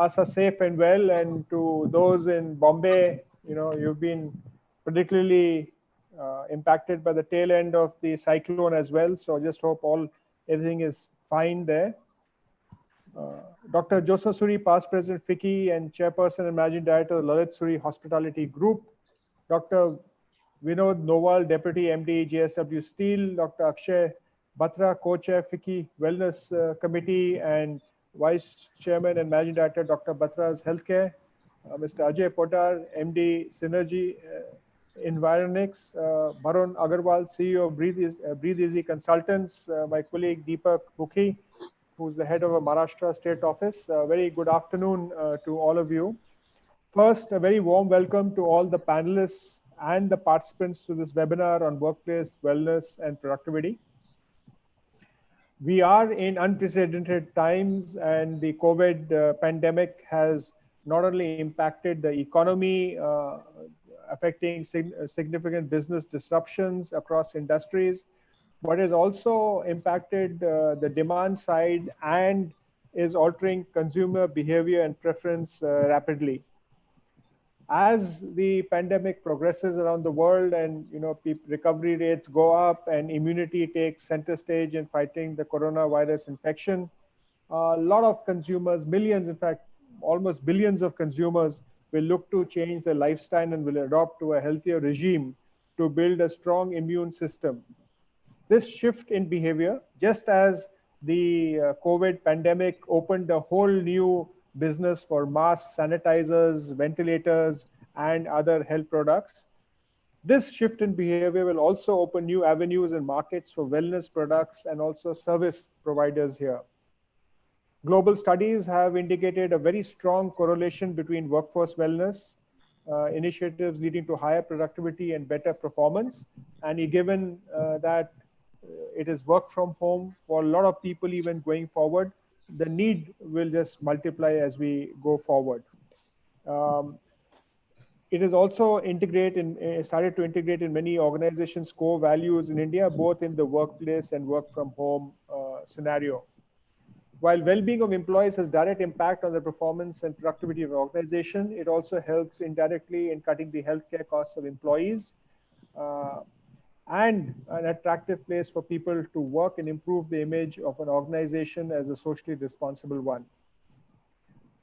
us are safe and well, and to those in Bombay, you've been particularly impacted by the tail end of the cyclone as well. So I just hope everything is fine there. Dr. Joseph Suri, past president FICCI and chairperson and managing director of Lalit Suri Hospitality Group. Dr. Vinod Noval, deputy MD, JSW Steel. Dr. Akshay Batra, co-chair FICCI Wellness Committee and vice chairman and managing director, Dr. Batra's Healthcare. Mr. Ajay Poddar, MD, Synergy Environics. Barun Agarwal, CEO of Breathe Easy Consultants. My colleague Deepak Bukhi, who's the head of a Maharashtra state office. Very good afternoon to all of you. First, a very warm welcome to all the panelists and the participants to this webinar on workplace wellness and productivity. We are in unprecedented times, and the COVID pandemic has not only impacted the economy, affecting significant business disruptions across industries, but has also impacted the demand side and is altering consumer behavior and preference rapidly. As the pandemic progresses around the world and recovery rates go up and immunity takes center stage in fighting the coronavirus infection, a lot of consumers, millions, in fact, almost billions of consumers will look to change their lifestyle and will adopt to a healthier regime to build a strong immune system. This shift in behavior, just as the COVID pandemic opened a whole new business for mask sanitizers, ventilators, and other health products, this shift in behavior will also open new avenues and markets for wellness products and also service providers here. Global studies have indicated a very strong correlation between workforce wellness, initiatives leading to higher productivity and better performance. And given that it is work from home for a lot of people even going forward, the need will just multiply as we go forward. It is also started to integrate in many organizations' core values in India, both in the workplace and work from home scenario. While well-being of employees has direct impact on the performance and productivity of the organization, it also helps indirectly in cutting the healthcare costs of employees and an attractive place for people to work and improve the image of an organization as a socially responsible one.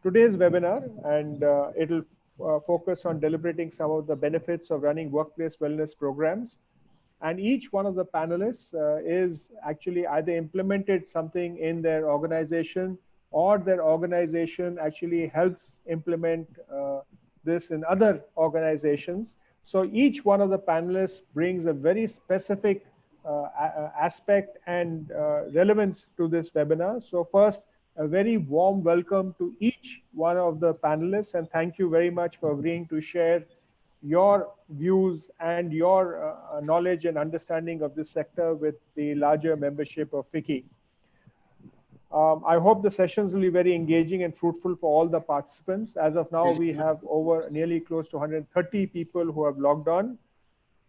Today's webinar, and it'll focus on deliberating some of the benefits of running workplace wellness programs. And each one of the panelists is actually either implemented something in their organization or their organization actually helps implement this in other organizations. So each one of the panelists brings a very specific aspect and relevance to this webinar. So first, a very warm welcome to each one of the panelists, and thank you very much for agreeing to share your views and your knowledge and understanding of this sector with the larger membership of FICCI. I hope the sessions will be very engaging and fruitful for all the participants. As of now, we have over nearly close to 130 people who have logged on.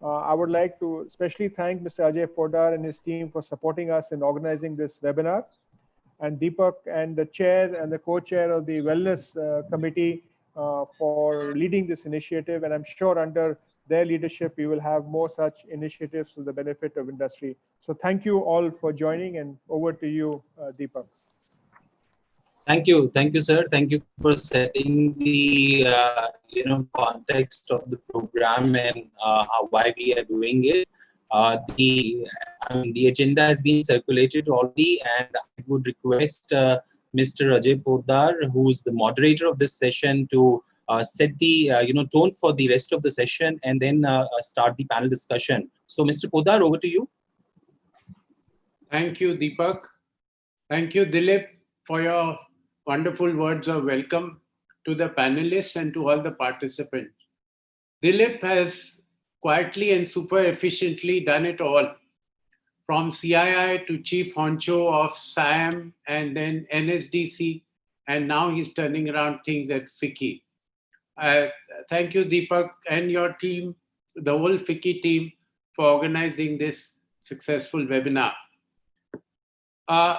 I would like to especially thank Mr. Ajay Poddar and his team for supporting us in organizing this webinar, and Deepak and the chair and the co-chair of the Wellness Committee for leading this initiative. And I'm sure under their leadership, we will have more such initiatives for the benefit of industry. So thank you all for joining, and over to you, Deepak. Thank you, sir. Thank you for setting the context of the program and why we are doing it. The agenda has been circulated already, and I would request Mr. Ajay Poddar, who's the moderator of this session, to set the tone for the rest of the session and then start the panel discussion. So, Mr. Poddar, over to you. Thank you, Deepak. Thank you, Dilip, for your wonderful words of welcome to the panelists and to all the participants. Dilip has quietly and super efficiently done it all, from CII to Chief Honcho of SIAM and then NSDC, and now he's turning around things at FICCI. Thank you, Deepak, and your team, the whole FICCI team, for organizing this successful webinar. A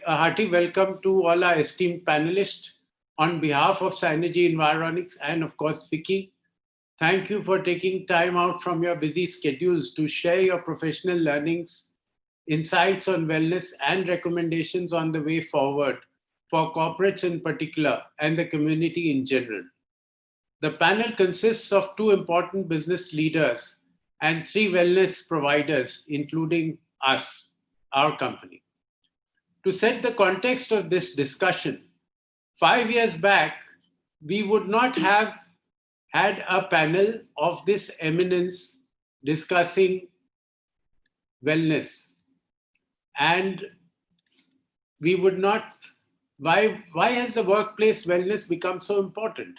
hearty welcome to all our esteemed panelists. On behalf of Synergy Environics and of course FICCI, thank you for taking time out from your busy schedules to share your professional learnings, insights on wellness, and recommendations on the way forward for corporates in particular and the community in general. The panel consists of 2 important business leaders and 3 wellness providers, including us, our company. To set the context of this discussion, 5 years back, we would not have had a panel of this eminence discussing wellness. And we would not, why has the workplace wellness become so important?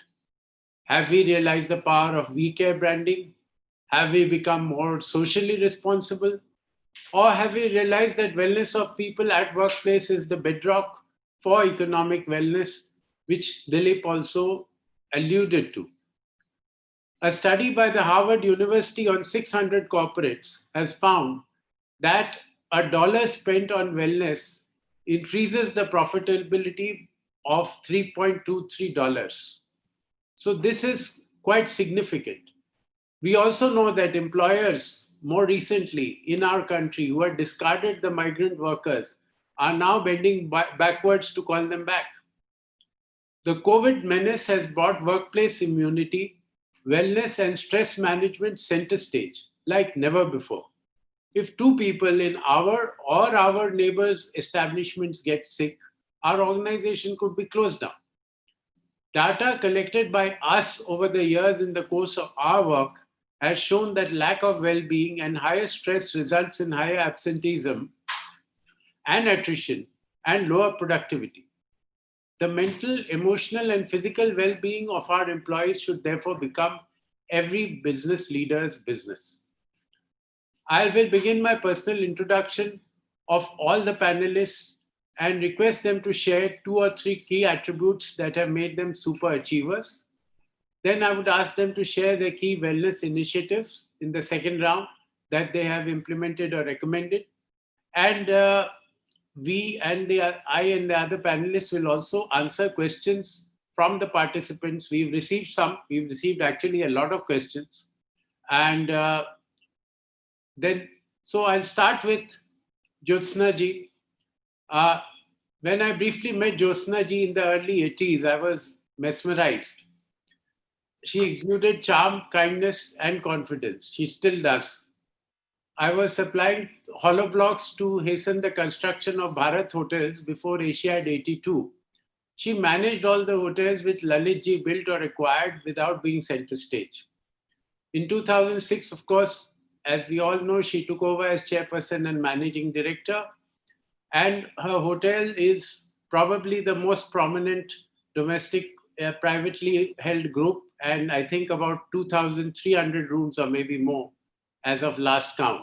Have we realized the power of we care branding? Have we become more socially responsible? Or have we realized that wellness of people at workplace is the bedrock for economic wellness, which Dilip also alluded to? A study by the Harvard University on 600 corporates has found that a dollar spent on wellness increases the profitability of $3.23. So this is quite significant. We also know that employers more recently in our country who had discarded the migrant workers are now bending backwards to call them back. The COVID menace has brought workplace immunity, wellness, and stress management center stage like never before. If 2 people in our or our neighbors' establishments get sick, our organization could be closed down. Data collected by us over the years in the course of our work has shown that lack of well-being and higher stress results in higher absenteeism and attrition and lower productivity. The mental, emotional, and physical well-being of our employees should therefore become every business leader's business. I will begin my personal introduction of all the panelists and request them to share 2 or 3 key attributes that have made them super achievers. Then I would ask them to share their key wellness initiatives in the second round that they have implemented or recommended. And I and the other panelists will also answer questions from the participants. We've received actually a lot of questions. And so I'll start with Jyotsna ji. When I briefly met Jyotsna ji in the early 80s, I was mesmerized. She exuded charm, kindness, and confidence. She still does. I was supplying hollow blocks to hasten the construction of Bharat hotels before Asiad 82. She managed all the hotels which Lalit ji built or acquired without being center stage. In 2006, of course, as we all know, she took over as chairperson and managing director. And her hotel is probably the most prominent domestic privately held group. And I think about 2,300 rooms or maybe more as of last count.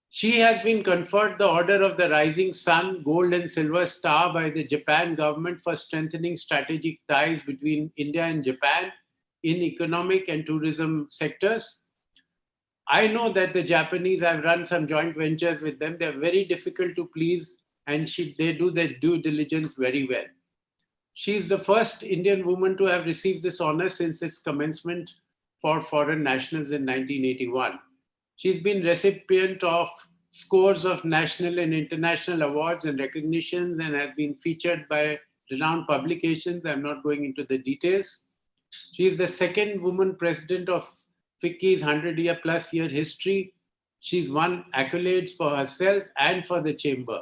She has been conferred the Order of the Rising Sun, Gold and Silver Star by the Japan government for strengthening strategic ties between India and Japan in economic and tourism sectors. I know that the Japanese, I've run some joint ventures with them. They're very difficult to please and they do their due diligence very well. She's the first Indian woman to have received this honor since its commencement for foreign nationals in 1981. She's been recipient of scores of national and international awards and recognitions and has been featured by renowned publications. I'm not going into the details. She is the second woman president of FICCI's 100-year plus year history. She's won accolades for herself and for the chamber.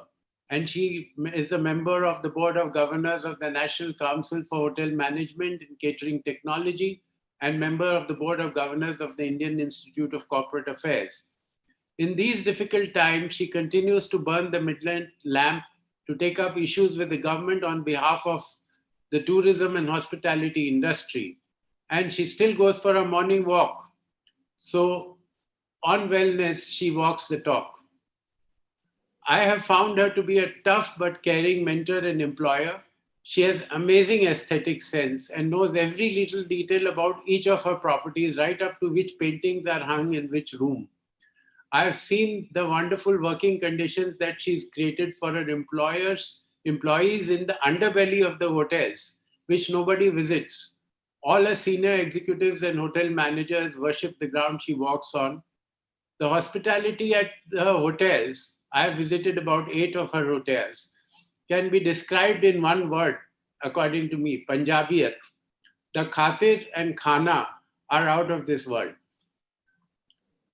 And she is a member of the Board of Governors of the National Council for Hotel Management and Catering Technology and member of the Board of Governors of the Indian Institute of Corporate Affairs. In these difficult times, she continues to burn the midnight lamp to take up issues with the government on behalf of the tourism and hospitality industry. And she still goes for a morning walk. So on wellness, she walks the talk. I have found her to be a tough but caring mentor and employer. She has amazing aesthetic sense and knows every little detail about each of her properties, right up to which paintings are hung in which room. I have seen the wonderful working conditions that she's created for her employees in the underbelly of the hotels, which nobody visits. All her senior executives and hotel managers worship the ground she walks on. The hospitality at the hotels, I have visited about 8 of her hotels, can be described in one word, according to me, Punjabiyat. The khatir and khana are out of this world.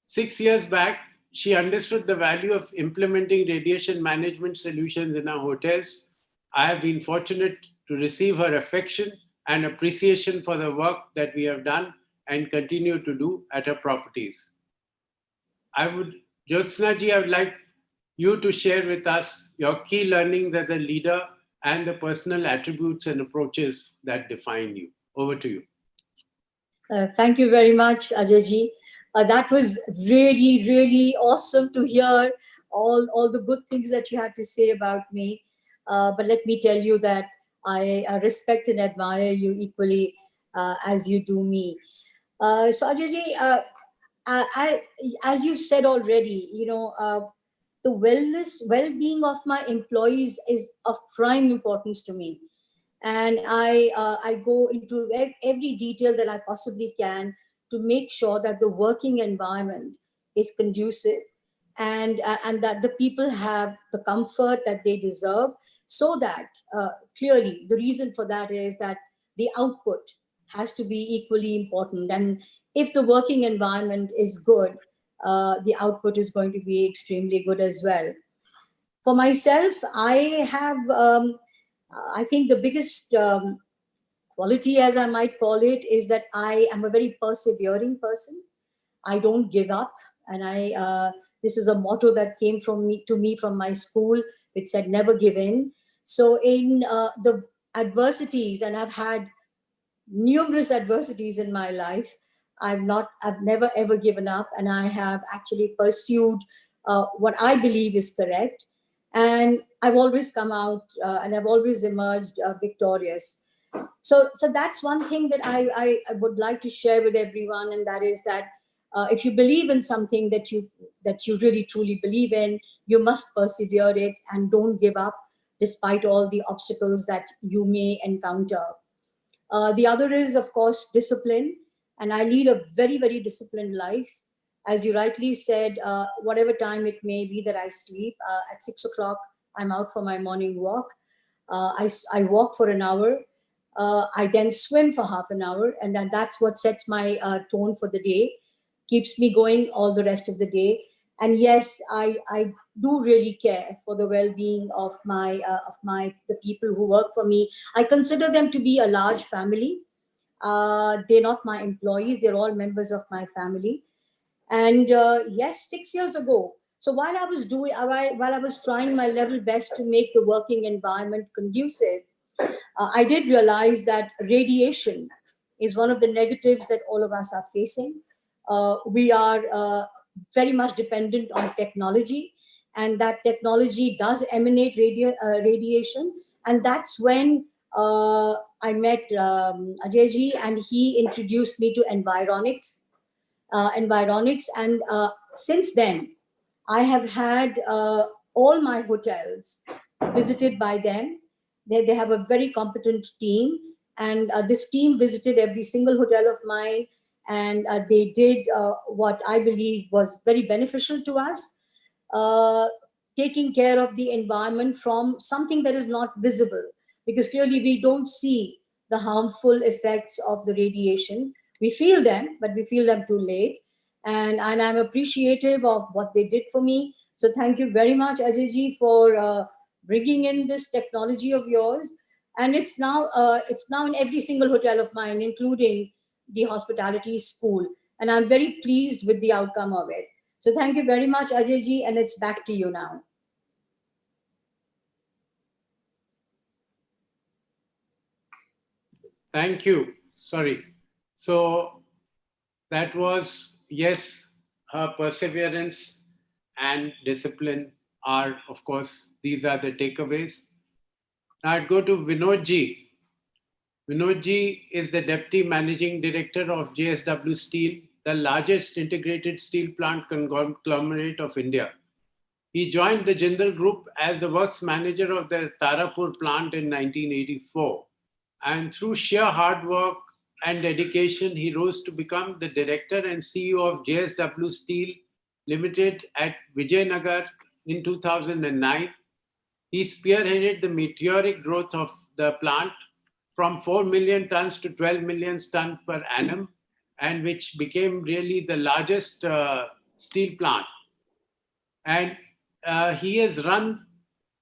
6 years back, she understood the value of implementing radiation management solutions in our hotels. I have been fortunate to receive her affection and appreciation for the work that we have done and continue to do at her properties. Jyotsna ji, I would like you to share with us your key learnings as a leader and the personal attributes and approaches that define you. Over to you. Thank you very much, Ajay-ji. That was really, really awesome to hear all the good things that you had to say about me. But let me tell you that I respect and admire you equally as you do me. So Ajay-ji, as you've said already, the well-being of my employees is of prime importance to me. And I go into every detail that I possibly can to make sure that the working environment is conducive and that the people have the comfort that they deserve, so that clearly the reason for that is that the output has to be equally important. And if the working environment is good, the output is going to be extremely good as well. For myself, I think the biggest quality, as I might call it, is that I am a very persevering person. I don't give up, and this is a motto that came to me from my school, which said never give in. So in the adversities, and I've had numerous adversities in my life, I've never ever given up, and I have actually pursued what I believe is correct. And I've always come out and I've always emerged victorious. So that's one thing that I would like to share with everyone, and that is that if you believe in something that you really truly believe in, you must persevere it and don't give up despite all the obstacles that you may encounter. The other is, of course, discipline, and I lead a very, very disciplined life. As you rightly said, whatever time it may be that I sleep, at 6 o'clock, I'm out for my morning walk. I walk for an hour. I then swim for half an hour, and then that's what sets my tone for the day, keeps me going all the rest of the day. And yes, I do really care for the well-being of the people who work for me. I consider them to be a large family. They're not my employees; they're all members of my family. And yes, 6 years ago. So while I was trying my level best to make the working environment conducive, I did realize that radiation is one of the negatives that all of us are facing. We are very much dependent on technology, and that technology does emanate radiation. And that's when I met Ajay-ji, and he introduced me to environics. And since then, I have had all my hotels visited by them. They have a very competent team, and this team visited every single hotel of mine, and they did what I believe was very beneficial to us, taking care of the environment from something that is not visible, because clearly we don't see the harmful effects of the radiation. We feel them, but we feel them too late. And I'm appreciative of what they did for me. So thank you very much, Ajay-ji, for bringing in this technology of yours. And it's now in every single hotel of mine, including the hospitality school. And I'm very pleased with the outcome of it. So thank you very much, Ajay-ji, and it's back to you now. Thank you. Sorry. So that was, yes, her perseverance and discipline are, of course, these are the takeaways. Now I'd go to Vinodji. Vinodji is the Deputy Managing Director of JSW Steel, the largest integrated steel plant conglomerate of India. He joined the Jindal Group as the works manager of the Tarapur plant in 1984. And through sheer hard work and dedication, he rose to become the director and CEO of JSW Steel Limited at Vijayanagar in 2009. He spearheaded the meteoric growth of the plant from 4 million tons to 12 million tons per annum, and which became really the largest steel plant. And he has run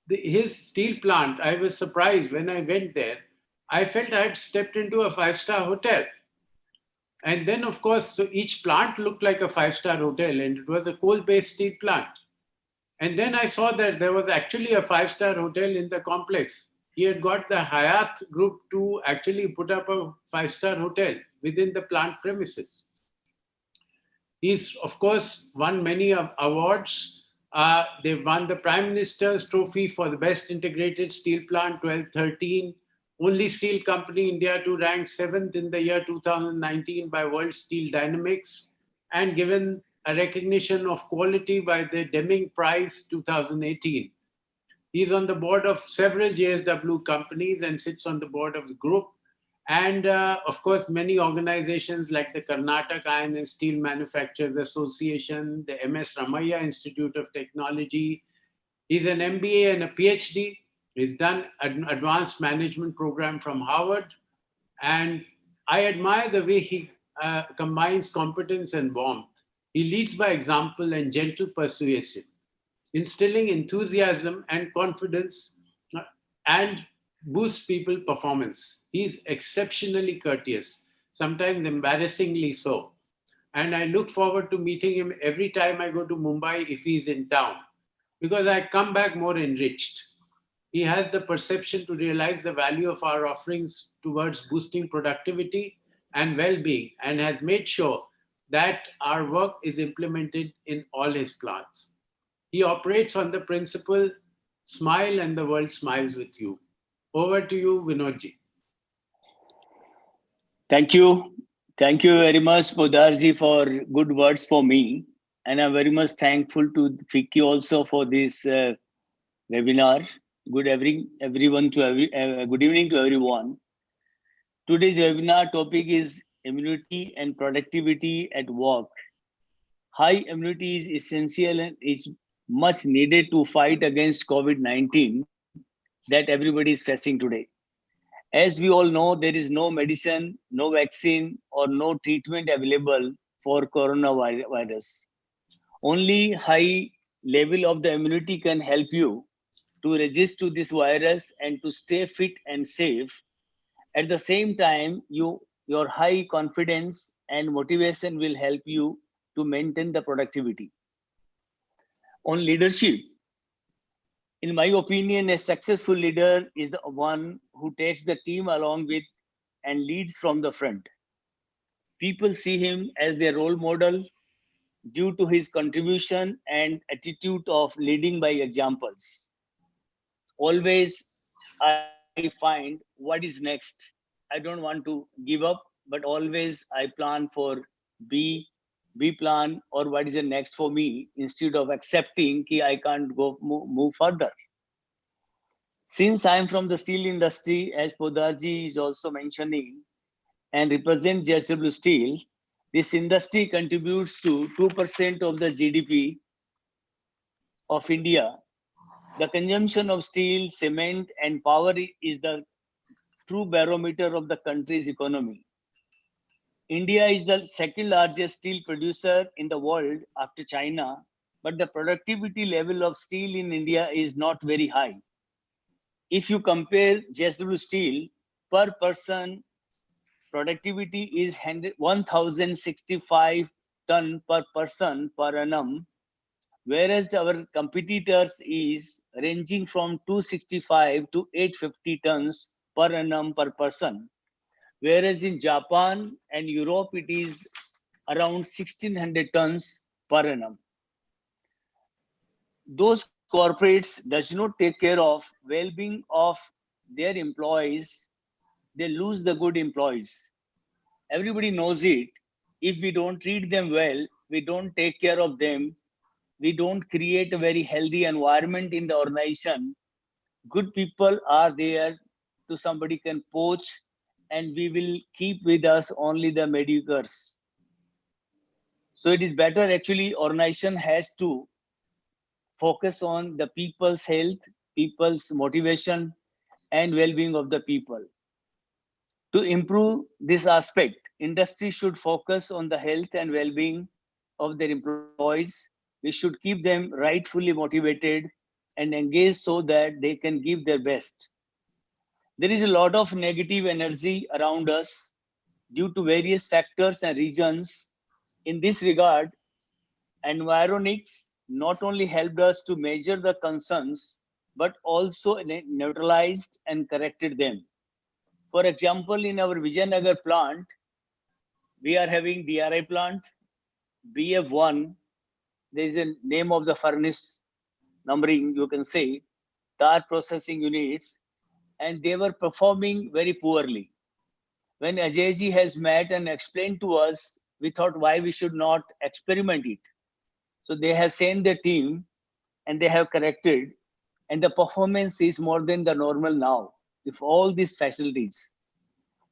his steel plant. I was surprised when I went there. I felt I had stepped into a five-star hotel. And then, of course, so each plant looked like a five-star hotel, and it was a coal-based steel plant. And then I saw that there was actually a five-star hotel in the complex. He had got the Hyatt group to actually put up a five-star hotel within the plant premises. He's, of course, won many awards. They've won the Prime Minister's Trophy for the Best Integrated Steel Plant 12-13, only steel company in India to rank 7th in the year 2019 by World Steel Dynamics, and given a recognition of quality by the Deming Prize 2018. He's on the board of several JSW companies and sits on the board of the group. And of course, many organizations like the Karnataka Iron and Steel Manufacturers Association, the MS Ramaiah Institute of Technology. He's an MBA and a PhD. He's done an advanced management program from Harvard. And I admire the way he combines competence and warmth. He leads by example and gentle persuasion, instilling enthusiasm and confidence and boosts people's performance. He's exceptionally courteous, sometimes embarrassingly so. And I look forward to meeting him every time I go to Mumbai if he's in town, because I come back more enriched. He has the perception to realize the value of our offerings towards boosting productivity and well-being, and has made sure that our work is implemented in all his plants. He operates on the principle, smile and the world smiles with you. Over to you, Vinodji. Thank you. Thank you very much, Podarji, for good words for me. And I'm very much thankful to FICCI also for this webinar. Good evening to everyone. Today's webinar topic is immunity and productivity at work. High immunity is essential and is much needed to fight against COVID-19 that everybody is facing today. As we all know, there is no medicine, no vaccine, or no treatment available for coronavirus. Only high level of the immunity can help you to resist to this virus and to stay fit and safe. At the same time, your high confidence and motivation will help you to maintain the productivity. On leadership, in my opinion, a successful leader is the one who takes the team along with and leads from the front. People see him as their role model due to his contribution and attitude of leading by examples. Always I find what is next. I don't want to give up, but always I plan for B plan or what is the next for me instead of accepting that I can't go move further. Since I am from the steel industry, as Podarji is also mentioning, and represent JSW Steel, this industry contributes to 2% of the GDP of India. The consumption of steel, cement, and power is the true barometer of the country's economy. India is the second largest steel producer in the world after China, but the productivity level of steel in India is not very high. If you compare JSW Steel per person, productivity is 1,065 ton per person per annum, whereas our competitors is ranging from 265 to 850 tons per annum per person. Whereas in Japan and Europe, it is around 1,600 tons per annum. Those corporates does not take care of well-being of their employees. They lose the good employees. Everybody knows it. If we don't treat them well, we don't take care of them, we don't create a very healthy environment in the organization. Good people are there to somebody can poach and we will keep with us only the mediocres. So it is better actually organization has to focus on the people's health, people's motivation, and well-being of the people. To improve this aspect, industry should focus on the health and well-being of their employees. We should keep them rightfully motivated and engaged so that they can give their best. There is a lot of negative energy around us due to various factors and regions. In this regard, environics not only helped us to measure the concerns, but also neutralized and corrected them. For example, in our Vijayanagar plant, we are having DRI plant, BF1, there is a name of the furnace numbering, you can say, tar processing units, and they were performing very poorly. When Ajayji has met and explained to us, we thought why we should not experiment it. So they have sent their team and they have corrected, and the performance is more than the normal now with all these facilities.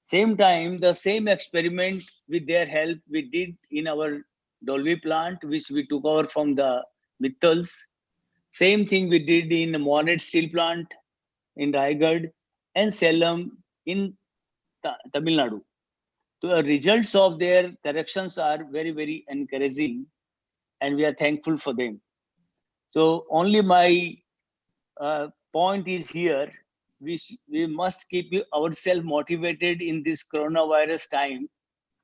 Same time, the same experiment with their help we did in our Dolvi plant, which we took over from the Mittals. Same thing we did in Monet steel plant in Raigad and Salem in Tamil Nadu. So the results of their corrections are very, very encouraging, and we are thankful for them. So only my point is here, we must keep ourselves motivated in this coronavirus time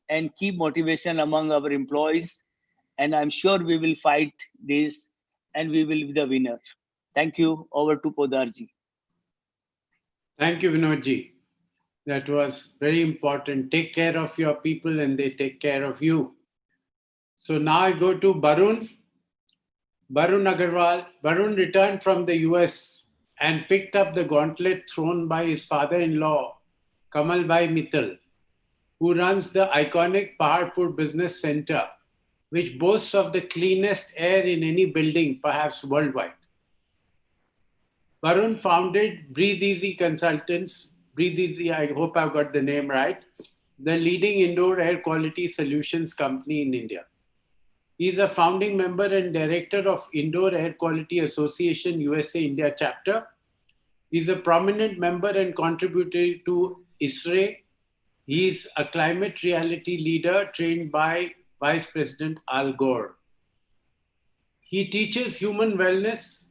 and keep motivation among our employees. And I'm sure we will fight this and we will be the winner. Thank you. Over to Podarji. Thank you, Vinodji. That was very important. Take care of your people and they take care of you. So now I go to Barun. Barun Agarwal. Barun returned from the US and picked up the gauntlet thrown by his father-in-law, Kamalbhai Mittal, who runs the iconic Paharpur Business Center, which boasts of the cleanest air in any building, perhaps worldwide. Varun founded Breathe Easy Consultants, Breathe Easy, I hope I've got the name right, the leading indoor air quality solutions company in India. He is a founding member and director of Indoor Air Quality Association USA India chapter. He is a prominent member and contributor to ISRE. He is a climate reality leader trained by Vice President Al Gore. He teaches human wellness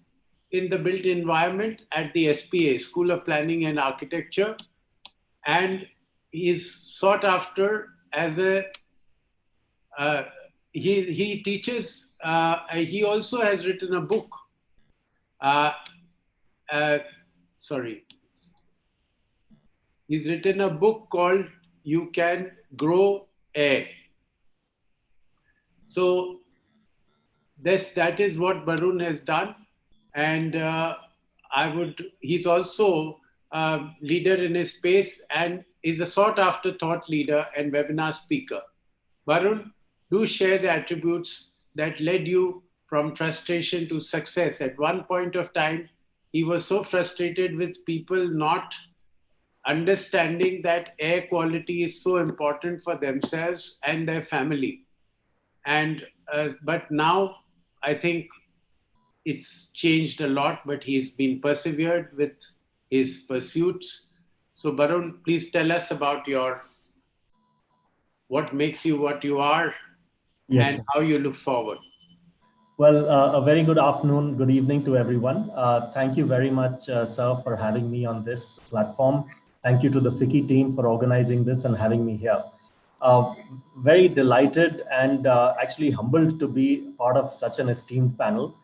in the built environment at the SPA, School of Planning and Architecture, and he is sought after as a he teaches. He also has written a book. He's written a book called "You Can Grow Air." So that is what Barun has done, and he's also a leader in his space and is a sought after thought leader and webinar speaker. Barun, do share the attributes that led you from frustration to success. At one point of time, he was so frustrated with people not understanding that air quality is so important for themselves and their family. And but now I think it's changed a lot, but he's been persevered with his pursuits. So Barun, please tell us about what makes you what you are, yes, and how you look forward. Well, a very good afternoon, good evening to everyone. Thank you very much, sir, for having me on this platform. Thank you to the FICCI team for organizing this and having me here. Very delighted and actually humbled to be part of such an esteemed panel.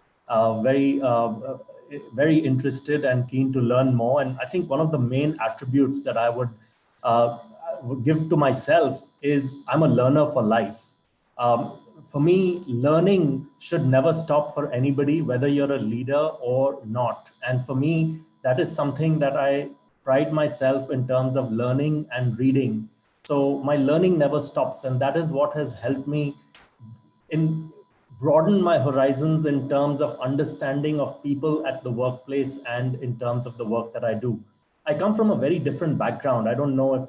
Very interested and keen to learn more. And I think one of the main attributes that I would give to myself is I'm a learner for life. For me, learning should never stop for anybody, whether you're a leader or not. And for me, that is something that I pride myself in terms of learning and reading. So my learning never stops. And that is what has helped me in broaden my horizons in terms of understanding of people at the workplace and in terms of the work that I do. I come from a very different background. I don't know if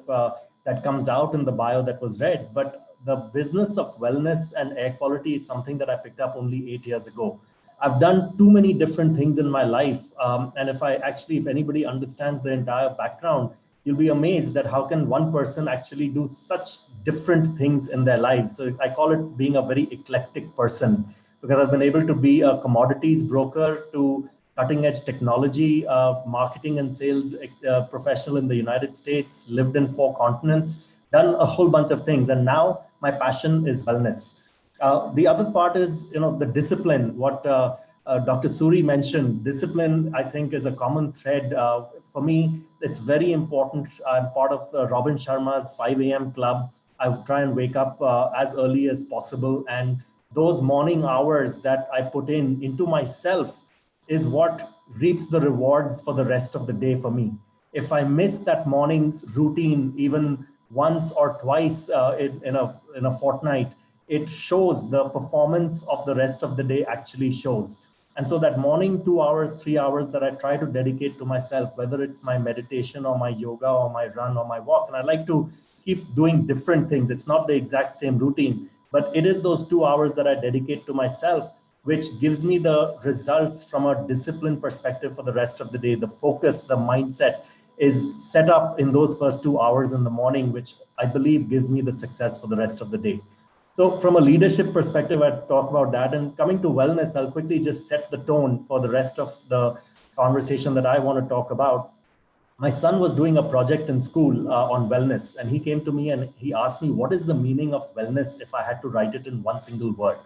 that comes out in the bio that was read, but the business of wellness and air quality is something that I picked up only 8 years ago. I've done too many different things in my life. And if anybody understands the entire background, you'll be amazed that how can one person actually do such different things in their lives. So I call it being a very eclectic person, because I've been able to be a commodities broker to cutting edge technology, marketing and sales professional in the United States, lived in 4 continents, done a whole bunch of things. And now my passion is wellness. The other part is, the discipline, what Dr. Suri mentioned. Discipline, I think, is a common thread. For me, it's very important. I'm part of Robin Sharma's 5 a.m. club. I try and wake up as early as possible. And those morning hours that I put into myself is what reaps the rewards for the rest of the day for me. If I miss that morning's routine, even once or twice in a fortnight, it shows the performance of the rest of the day actually shows. And so that morning 2 hours, 3 hours that I try to dedicate to myself, whether it's my meditation or my yoga or my run or my walk, and I like to keep doing different things. It's not the exact same routine, but it is those 2 hours that I dedicate to myself, which gives me the results from a discipline perspective for the rest of the day. The focus, the mindset is set up in those first 2 hours in the morning, which I believe gives me the success for the rest of the day. So from a leadership perspective, I talk about that. And coming to wellness, I'll quickly just set the tone for the rest of the conversation that I want to talk about. My son was doing a project in school on wellness, and he came to me and he asked me, what is the meaning of wellness if I had to write it in one single word?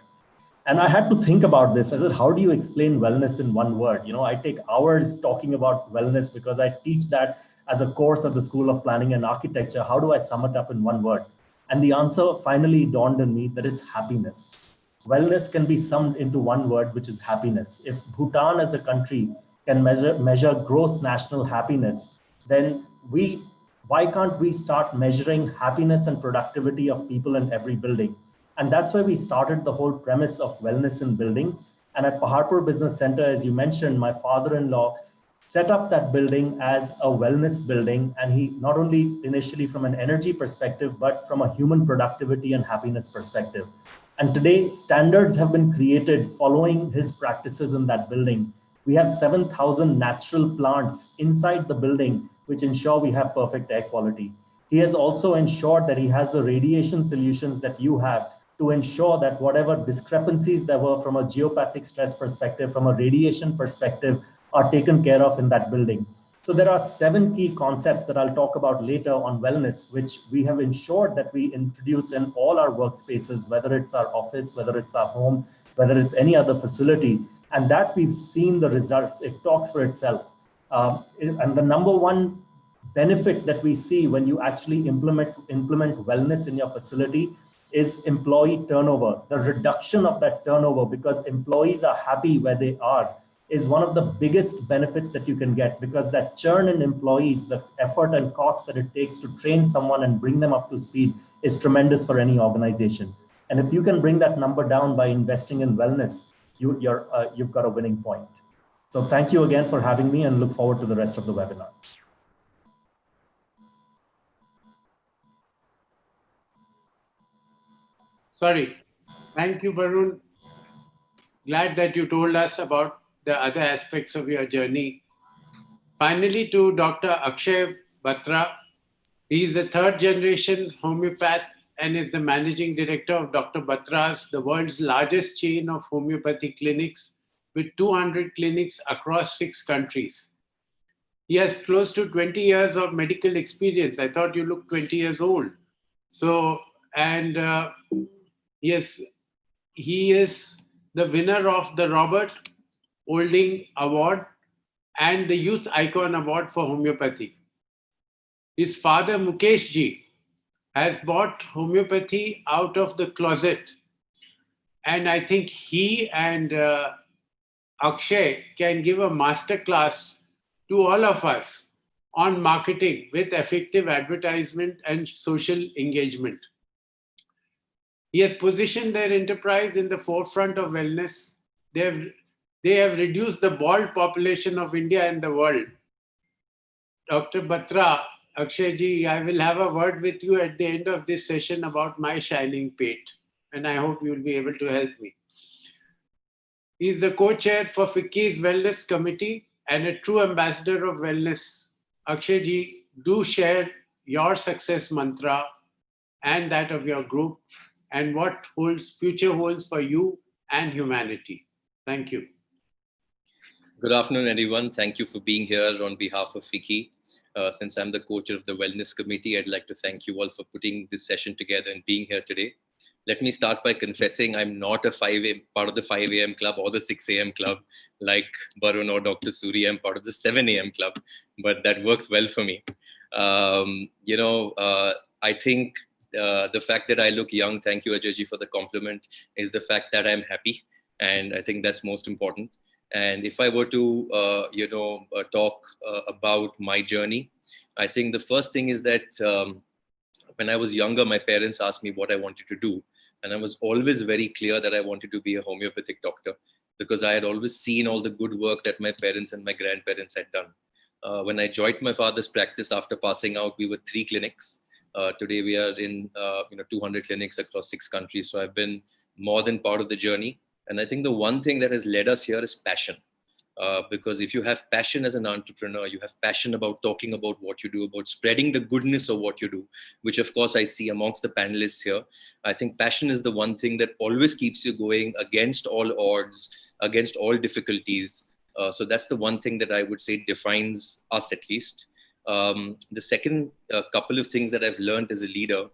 And I had to think about this. I said, how do you explain wellness in one word? I take hours talking about wellness because I teach that as a course at the School of Planning and Architecture. How do I sum it up in one word? And the answer finally dawned on me that it's happiness. Wellness can be summed into one word, which is happiness. If Bhutan as a country can measure gross national happiness, then why can't we start measuring happiness and productivity of people in every building? And that's why we started the whole premise of wellness in buildings. And at Paharpur Business Center, as you mentioned, my father-in-law set up that building as a wellness building. And he not only initially from an energy perspective, but from a human productivity and happiness perspective. And today, standards have been created following his practices in that building. We have 7,000 natural plants inside the building, which ensure we have perfect air quality. He has also ensured that he has the radiation solutions that you have to ensure that whatever discrepancies there were from a geopathic stress perspective, from a radiation perspective, are taken care of in that building. So there are 7 key concepts that I'll talk about later on wellness, which we have ensured that we introduce in all our workspaces, whether it's our office, whether it's our home, whether it's any other facility. And that we've seen the results. It talks for itself. And the number one benefit that we see when you actually implement wellness in your facility is employee turnover. The reduction of that turnover, because employees are happy where they are, is one of the biggest benefits that you can get, because that churn in employees, the effort and cost that it takes to train someone and bring them up to speed is tremendous for any organization. And if you can bring that number down by investing in wellness, you've got a winning point. So thank you again for having me, and look forward to the rest of the webinar. Sorry. Thank you, Varun. Glad that you told us about the other aspects of your journey. Finally, to Dr. Akshay Batra. He is the 3rd generation homeopath and is the managing director of Dr. Batra's, the world's largest chain of homeopathy clinics, with 200 clinics across 6 countries. He has close to 20 years of medical experience. I thought you looked 20 years old. So, and yes, he is the winner of the Robert Olding Award and the Youth Icon Award for Homeopathy. His father, Mukesh ji, has brought homeopathy out of the closet. And I think he and Akshay can give a master class to all of us on marketing with effective advertisement and social engagement. He has positioned their enterprise in the forefront of wellness. They have reduced the bald population of India and the world. Dr. Batra Akshay ji, I will have a word with you at the end of this session about my shining pate, and I hope you will be able to help me. He is the co-chair for FICCI's Wellness Committee and a true ambassador of wellness. Akshay ji, do share your success mantra and that of your group and what future holds for you and humanity. Thank you. Good afternoon, everyone. Thank you for being here on behalf of FICCI. Since I'm the co-chair of the Wellness Committee, I'd like to thank you all for putting this session together and being here today. Let me start by confessing I'm not a part of the 5 a.m. club or the 6 a.m. club like Barun or Dr. Suri. I'm part of the 7 a.m. club, but that works well for me. I think the fact that I look young, thank you Ajayji for the compliment, is the fact that I'm happy. And I think that's most important. And if I were to, talk about my journey, I think the first thing is that when I was younger, my parents asked me what I wanted to do. And I was always very clear that I wanted to be a homeopathic doctor because I had always seen all the good work that my parents and my grandparents had done. When I joined my father's practice after passing out, we were 3 clinics. Today we are in 200 clinics across 6 countries. So I've been more than part of the journey. And I think the one thing that has led us here is passion. Because if you have passion as an entrepreneur, you have passion about talking about what you do, about spreading the goodness of what you do, which of course I see amongst the panelists here. I think passion is the one thing that always keeps you going against all odds, against all difficulties. So that's the one thing that I would say defines us at least. The second couple of things that I've learned as a leader,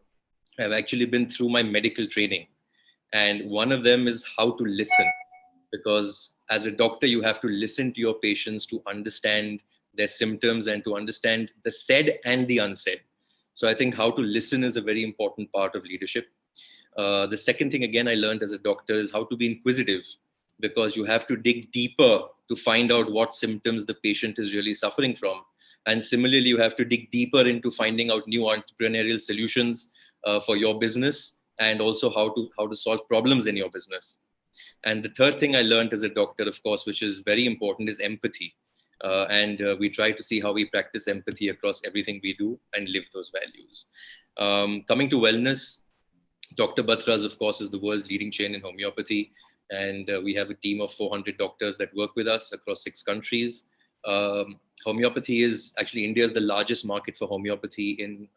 I've actually been through my medical training. And one of them is how to listen, because as a doctor, you have to listen to your patients to understand their symptoms and to understand the said and the unsaid. So I think how to listen is a very important part of leadership. The second thing, again, I learned as a doctor is how to be inquisitive, because you have to dig deeper to find out what symptoms the patient is really suffering from. And similarly, you have to dig deeper into finding out new entrepreneurial solutions for your business, and also how to solve problems in your business. And the third thing I learned as a doctor, of course, which is very important, is empathy. We try to see how we practice empathy across everything we do and live those values. Coming to wellness, Dr. Batras, of course, is the world's leading chain in homeopathy. And we have a team of 400 doctors that work with us across 6 countries. Homeopathy is actually, India is the largest market for homeopathy in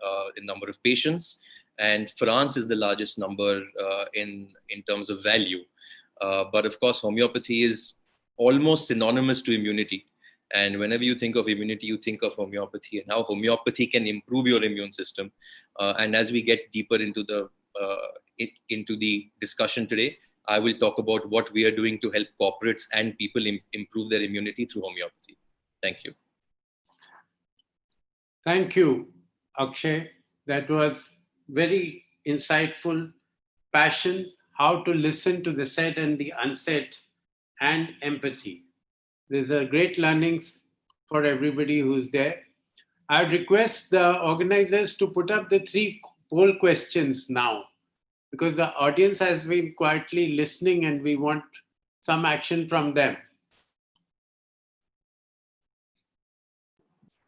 number of patients. And France is the largest number in terms of value. But of course, homeopathy is almost synonymous to immunity. And whenever you think of immunity, you think of homeopathy and how homeopathy can improve your immune system. And as we get deeper into the discussion today, I will talk about what we are doing to help corporates and people improve their immunity through homeopathy. Thank you. Thank you, Akshay. That was very insightful. Passion, how to listen to the said and the unsaid, and empathy. These are great learnings for everybody who's there. I request the organizers to put up the 3 poll questions now, because the audience has been quietly listening and we want some action from them.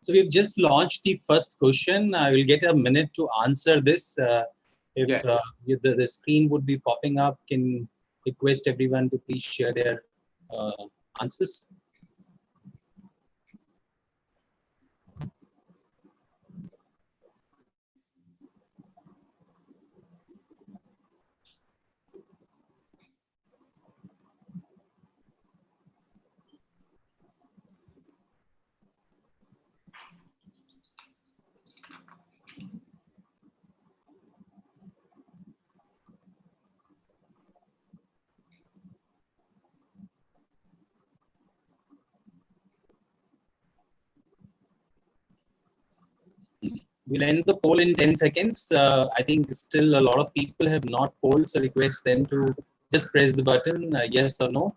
So we've just launched the first question. I will get a minute to answer this. The screen would be popping up, can request everyone to please share their answers. We'll end the poll in 10 seconds. I think still a lot of people have not polled, so request them to just press the button, yes or no.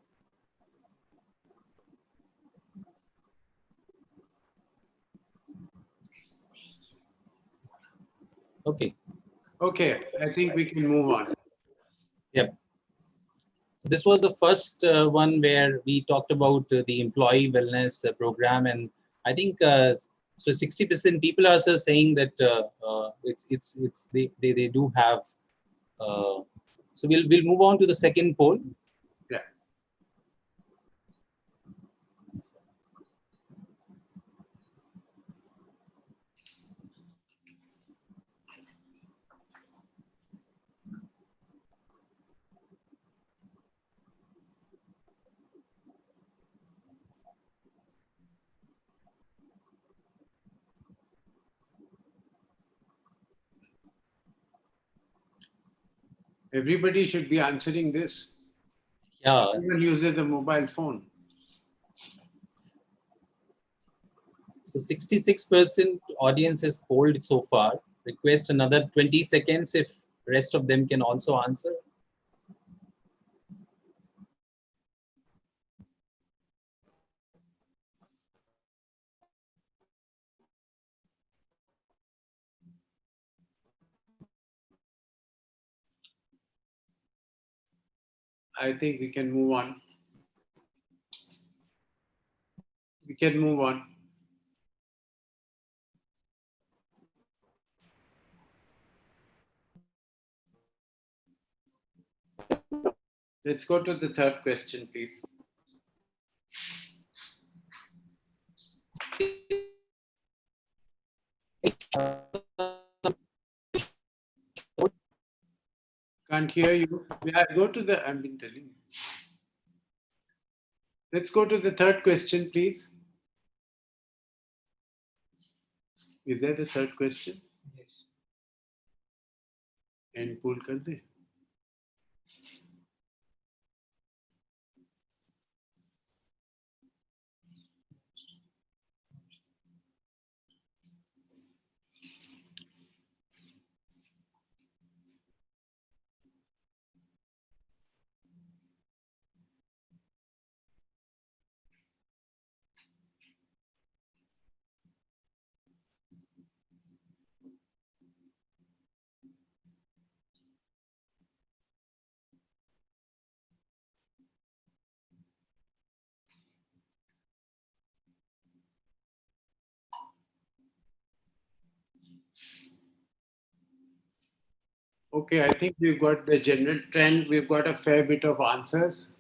Okay. Okay, I think we can move on. Yep. So this was the first one where we talked about the employee wellness program, and I think So 60% people are also saying that they do have. So we'll move on to the second poll. Yeah. Everybody should be answering this. Yeah. Everyone uses a mobile phone. So 66% audience has polled so far. Request another 20 seconds if rest of them can also answer. I think we can move on. We can move on. Let's go to the third question, please. Can't hear you. Yeah, go to the, I've been telling you. Let's go to the third question, please. Is there a third question? Yes. And pull kar de. Okay, I think we've got the general trend. We've got a fair bit of answers.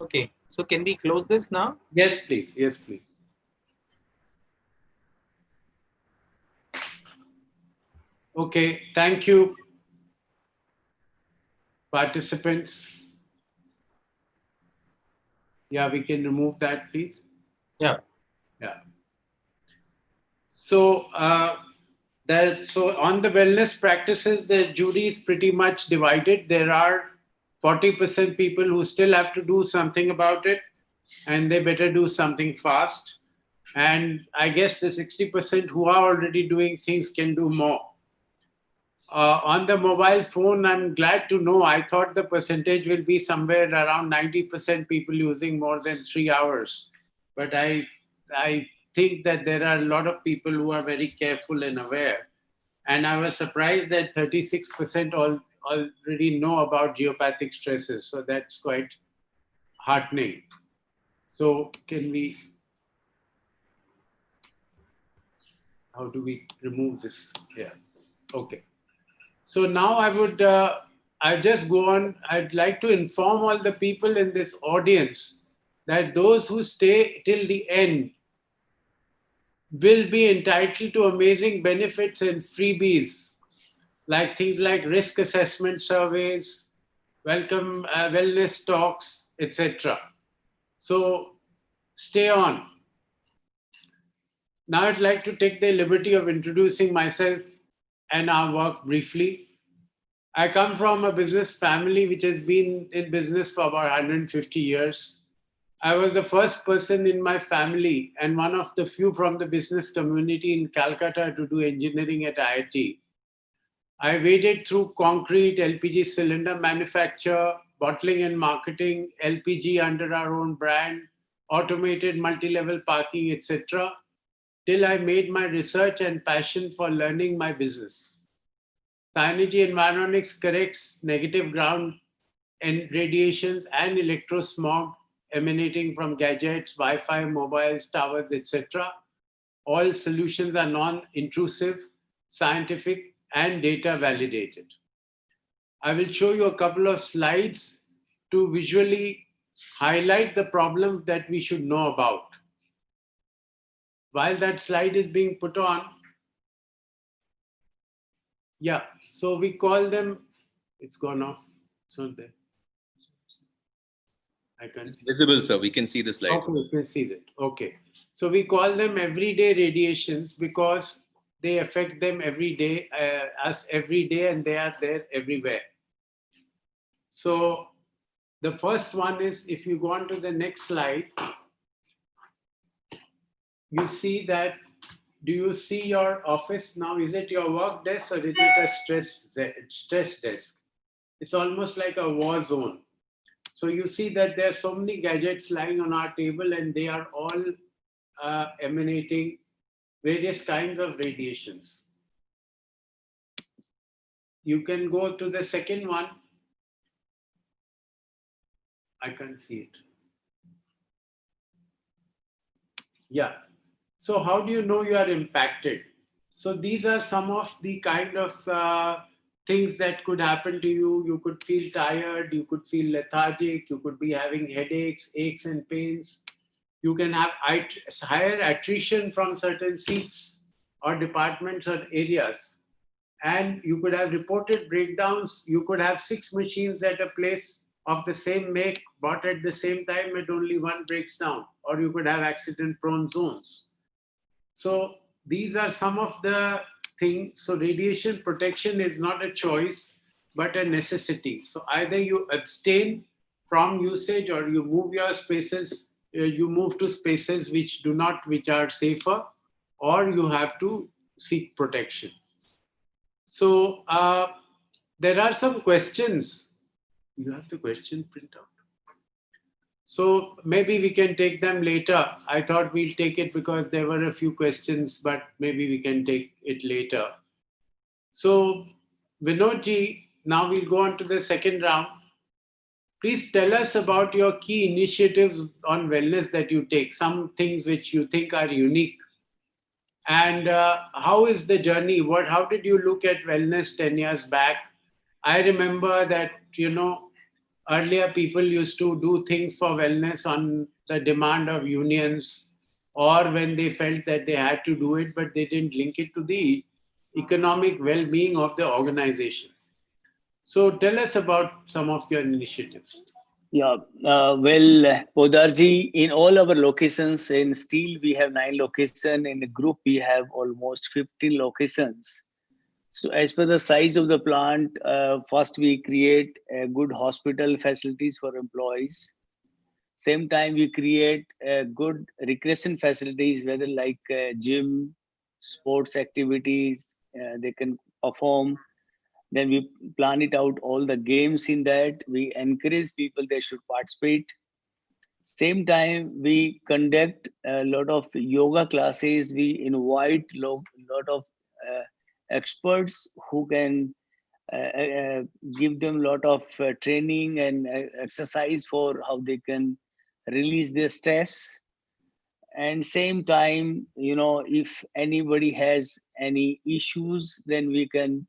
Okay, so can we close this now? Yes, please. Yes, please. Okay, thank you, participants. Yeah, we can remove that, please. Yeah. Yeah. So, so on the wellness practices, the jury is pretty much divided. There are 40% people who still have to do something about it, and they better do something fast. And I guess the 60% who are already doing things can do more. On the mobile phone, I'm glad to know, I thought the percentage will be somewhere around 90% people using more than 3 hours. But I think that there are a lot of people who are very careful and aware. And I was surprised that 36% already know about geopathic stresses. So that's quite heartening. So can we, how do we remove this? Yeah, okay. So now I just go on. I'd like to inform all the people in this audience that those who stay till the end will be entitled to amazing benefits and freebies, like things like risk assessment surveys, welcome wellness talks, etc. So stay on. Now I'd like to take the liberty of introducing myself and our work briefly. I come from a business family which has been in business for about 150 years. I was the first person in my family and one of the few from the business community in Calcutta to do engineering at IIT. I waded through concrete, LPG cylinder manufacture, bottling and marketing, LPG under our own brand, automated multi-level parking, etc., till I made my research and passion for learning my business. Cyanogy Environics corrects negative ground and radiations and electrosmog emanating from gadgets, Wi-Fi, mobiles, towers, etc. All solutions are non-intrusive, scientific, and data validated. I will show you a couple of slides to visually highlight the problems that we should know about. While that slide is being put on, yeah, so we call them, it's gone off, it's not there. I can't see. Visible, sir. We can see the slide. Okay, you can see that. Okay. So we call them everyday radiations because they affect them every day, us every day, and they are there everywhere. So the first one is, if you go on to the next slide, you see that, do you see your office now? Is it your work desk or is it a stress desk? It's almost like a war zone. So you see that there are so many gadgets lying on our table and they are all emanating various kinds of radiations. You can go to the second one. I can't see it. Yeah. So how do you know you are impacted? So these are some of the kind of things that could happen to you. You could feel tired, you could feel lethargic, you could be having headaches, aches and pains. You can have higher attrition from certain seats or departments or areas. And you could have reported breakdowns. You could have 6 machines at a place of the same make bought at the same time and only one breaks down. Or you could have accident-prone zones. So these are some of the things. So radiation protection is not a choice, but a necessity. So either you abstain from usage or you move your spaces, you move to spaces which are safer, or you have to seek protection. So there are some questions. You have the question printout. So maybe we can take them later. I thought we'll take it because there were a few questions, but maybe we can take it later. So Vinodji, now we'll go on to the second round. Please tell us about your key initiatives on wellness that you take, some things which you think are unique. And how is the journey? How did you look at wellness 10 years back? I remember that, earlier people used to do things for wellness on the demand of unions or when they felt that they had to do it, but they didn't link it to the economic well-being of the organization. So tell us about some of your initiatives. Yeah, well, Podarji, in all our locations, in steel, we have 9 locations. In the group, we have almost 15 locations. So as per the size of the plant, first we create good hospital facilities for employees. Same time, we create good recreation facilities, whether like gym, sports activities, they can perform. Then we plan it out, all the games in that. We encourage people, they should participate. Same time, we conduct a lot of yoga classes. We invite a lot of experts who can give them a lot of training and exercise for how they can release their stress. And same time, if anybody has any issues, then we can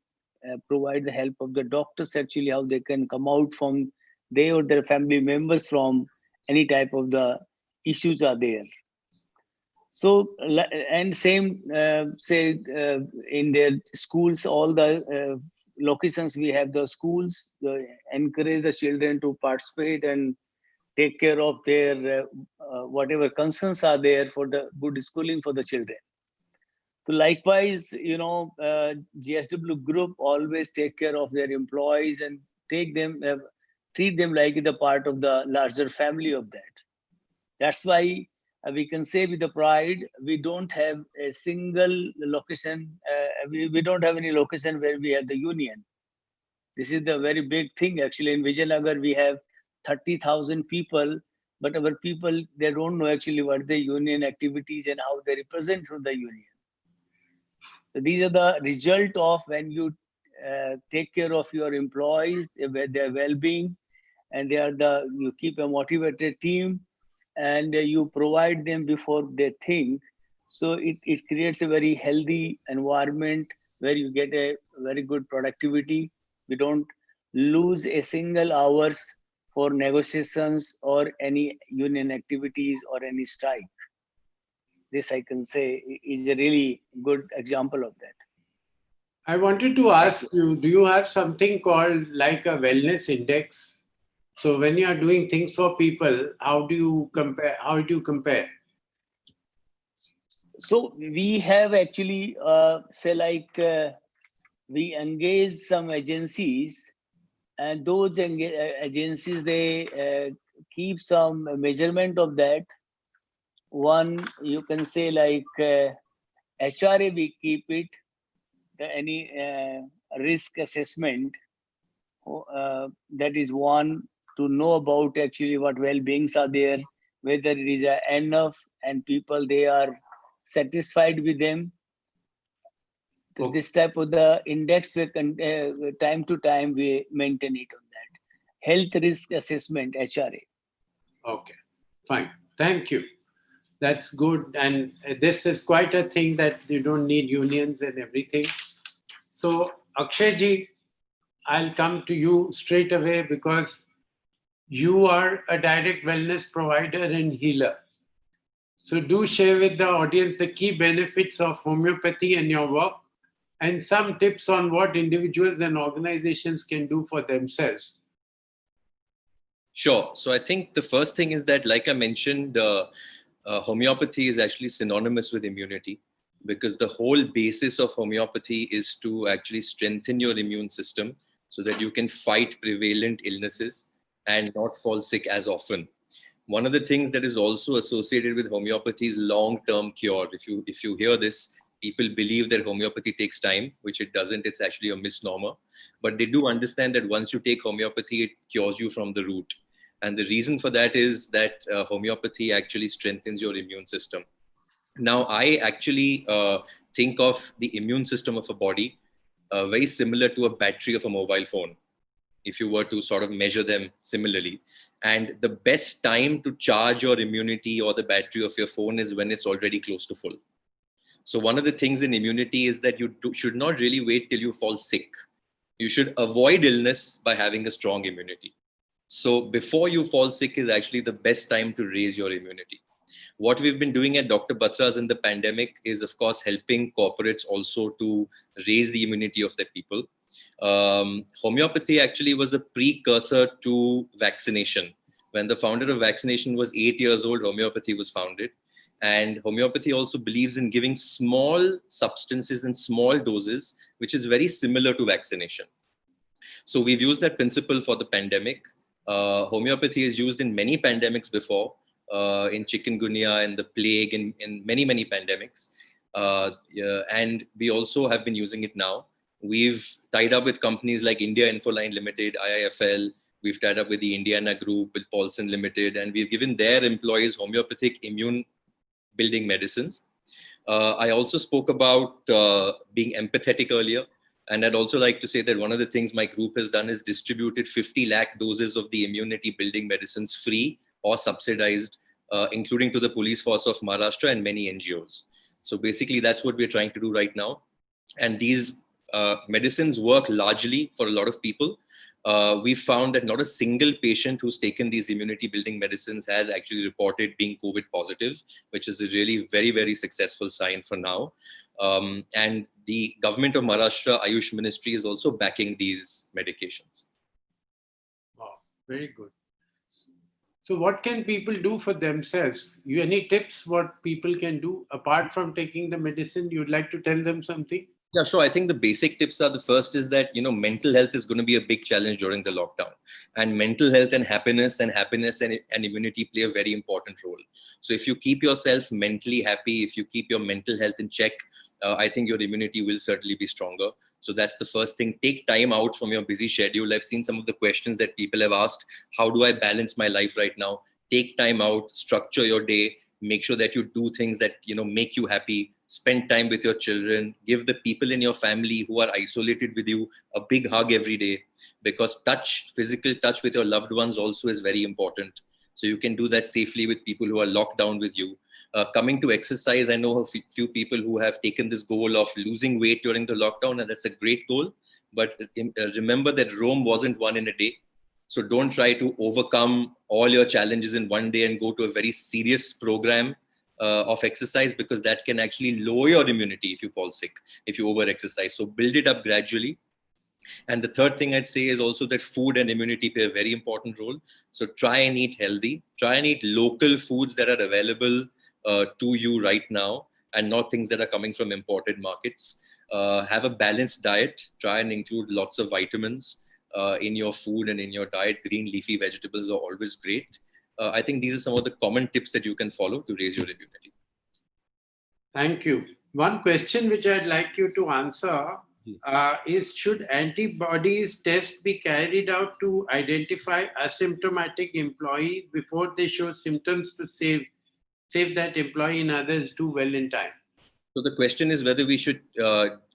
provide the help of the doctors, actually, how they can come out from they or their family members from any type of the issues are there. So, and same, in their schools, all the locations, we have the schools, encourage the children to participate and take care of their whatever concerns are there for the good schooling for the children. So likewise, GSW Group always take care of their employees and treat them like the part of the larger family of that. That's why we can say with the pride, we don't have a single location. We don't have any location where we have the union. This is the very big thing. Actually, in Vijayanagar, we have 30,000 people, but our people, they don't know actually what the union activities and how they represent through the union. So these are the result of when you take care of your employees, their well-being, and you keep a motivated team, and you provide them before they think. So it creates a very healthy environment where you get a very good productivity. We don't lose a single hours for negotiations or any union activities or any strike. This I can say is a really good example of that. I wanted to ask you, do you have something called like a wellness index? So when you are doing things for people, how do you compare? So we have actually, we engage some agencies, and those agencies, they keep some measurement of that. One, you can say HRA, we keep it, any risk assessment. That is one, to know about actually what well-beings are there, whether it is enough and people, they are satisfied with them. Okay. This type of the index, we can time to time we maintain it on that. Health risk assessment, HRA. Okay, fine. Thank you. That's good. And this is quite a thing that you don't need unions and everything. So Akshayji, I'll come to you straight away because you are a direct wellness provider and healer. So do share with the audience the key benefits of homeopathy and your work, and some tips on what individuals and organizations can do for themselves. Sure. So I think the first thing is that, like I mentioned, homeopathy is actually synonymous with immunity, because the whole basis of homeopathy is to actually strengthen your immune system so that you can fight prevalent illnesses and not fall sick as often. One of the things that is also associated with homeopathy is long-term cure. If you hear this, people believe that homeopathy takes time, which it doesn't. It's actually a misnomer. But they do understand that once you take homeopathy, it cures you from the root. And the reason for that is that homeopathy actually strengthens your immune system. Now, I actually think of the immune system of a body very similar to a battery of a mobile phone, if you were to sort of measure them similarly. And the best time to charge your immunity or the battery of your phone is when it's already close to full. So one of the things in immunity is that you should not really wait till you fall sick. You should avoid illness by having a strong immunity. So before you fall sick is actually the best time to raise your immunity. What we've been doing at Dr. Batra's in the pandemic is, of course, helping corporates also to raise the immunity of their people. Homeopathy actually was a precursor to vaccination. When the founder of vaccination was 8 years old, homeopathy was founded. And homeopathy also believes in giving small substances in small doses, which is very similar to vaccination. So we've used that principle for the pandemic. Homeopathy is used in many pandemics before, in chikungunya and the plague, in many, many pandemics. And we also have been using it now. We've tied up with companies like India Infoline Limited, IIFL. We've tied up with the Indiana Group, with Paulson Limited, and we've given their employees homeopathic immune building medicines. I also spoke about being empathetic earlier. And I'd also like to say that one of the things my group has done is distributed 50 lakh doses of the immunity building medicines free or subsidized, including to the police force of Maharashtra and many NGOs. So basically that's what we're trying to do right now. And these medicines work largely for a lot of people. We found that not a single patient who's taken these immunity building medicines has actually reported being COVID positive, which is a really very, very successful sign for now. And the government of Maharashtra Ayush Ministry is also backing these medications. Wow, very good. So what can people do for themselves? Any tips what people can do apart from taking the medicine? You'd like to tell them something? Yeah, sure. I think the basic tips are, the first is that, mental health is going to be a big challenge during the lockdown, and mental health and happiness and immunity play a very important role. So if you keep yourself mentally happy, if you keep your mental health in check, I think your immunity will certainly be stronger. So that's the first thing. Take time out from your busy schedule. I've seen some of the questions that people have asked. How do I balance my life right now? Take time out, structure your day, make sure that you do things that, make you happy, spend time with your children, give the people in your family who are isolated with you a big hug every day, because physical touch with your loved ones also is very important. So you can do that safely with people who are locked down with you. Coming to exercise, I know a few people who have taken this goal of losing weight during the lockdown, and that's a great goal. But remember that Rome wasn't won in a day. So don't try to overcome all your challenges in one day and go to a very serious program of exercise, because that can actually lower your immunity if you fall sick, if you over-exercise. So build it up gradually. And the third thing I'd say is also that food and immunity play a very important role. So try and eat healthy. Try and eat local foods that are available to you right now, and not things that are coming from imported markets. Have a balanced diet. Try and include lots of vitamins in your food and in your diet. Green leafy vegetables are always great. I think these are some of the common tips that you can follow to raise your immunity. Thank you. One question which I'd like you to answer is, should antibodies test be carried out to identify asymptomatic employees before they show symptoms to save that employee and others do well in time? So the question is whether we should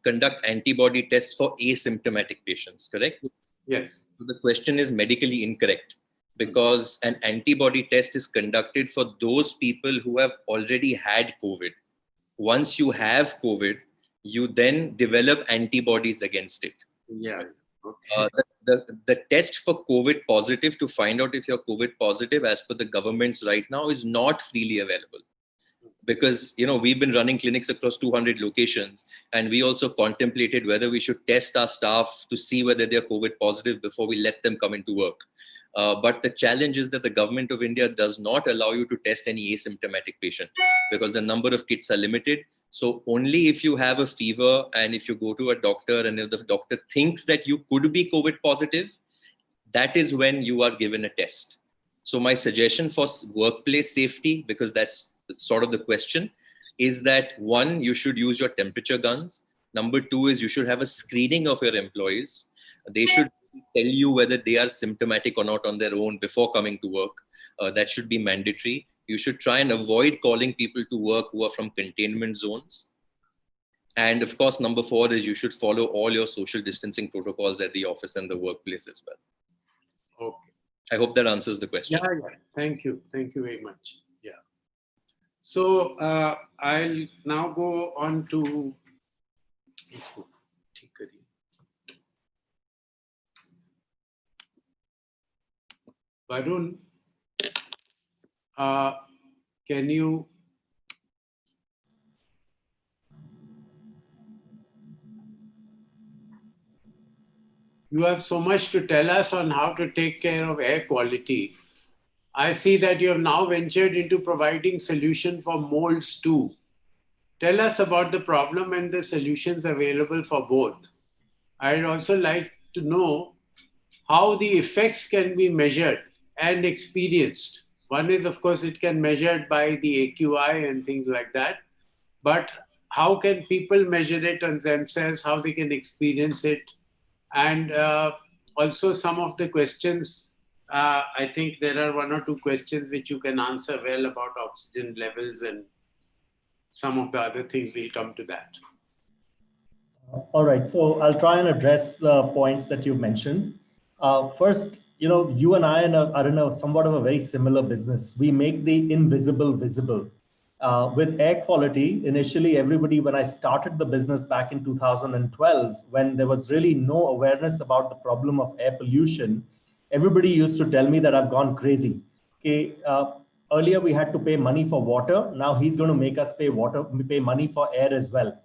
conduct antibody tests for asymptomatic patients, correct? Yes. So the question is medically incorrect, because an antibody test is conducted for those people who have already had COVID. Once you have COVID, you then develop antibodies against it. Yeah. Okay. The test for COVID positive, to find out if you're COVID positive, as per the governments right now, is not freely available. Because, we've been running clinics across 200 locations, and we also contemplated whether we should test our staff to see whether they're COVID positive before we let them come into work. But the challenge is that the government of India does not allow you to test any asymptomatic patient, because the number of kits are limited. So only if you have a fever and if you go to a doctor and if the doctor thinks that you could be COVID positive, that is when you are given a test. So my suggestion for workplace safety, because that's sort of the question, is that 1, you should use your temperature guns. Number 2 is you should have a screening of your employees. They should tell you whether they are symptomatic or not on their own before coming to work. That should be mandatory. You should try and avoid calling people to work who are from containment zones. And of course, number 4 is you should follow all your social distancing protocols at the office and the workplace as well. Okay. I hope that answers the question. Yeah. Thank you. Thank you very much. Yeah. So I'll now go on to Varun. Can you have so much to tell us on how to take care of air quality. I see that you have now ventured into providing solution for molds too. Tell us about the problem and the solutions available for both. I'd also like to know how the effects can be measured and experienced. One is, of course, it can be measured by the AQI and things like that. But how can people measure it on themselves, how they can experience it? And also some of the questions, I think there are 1 or 2 questions which you can answer well about oxygen levels, and some of the other things. We'll come to that. All right, so I'll try and address the points that you mentioned. First, you and I are in a somewhat of a very similar business. We make the invisible visible. With air quality, initially, everybody, when I started the business back in 2012, when there was really no awareness about the problem of air pollution, everybody used to tell me that I've gone crazy. Okay, earlier we had to pay money for water. Now he's going to make us pay money for air as well.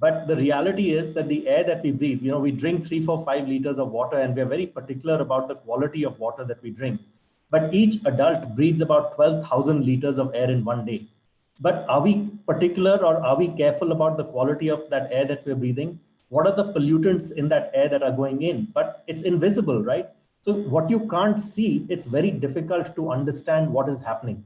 But the reality is that the air that we breathe, we drink 3, 4, 5 liters of water, and we're very particular about the quality of water that we drink. But each adult breathes about 12,000 liters of air in one day. But are we particular, or are we careful about the quality of that air that we're breathing? What are the pollutants in that air that are going in? But it's invisible, right? So what you can't see, it's very difficult to understand what is happening.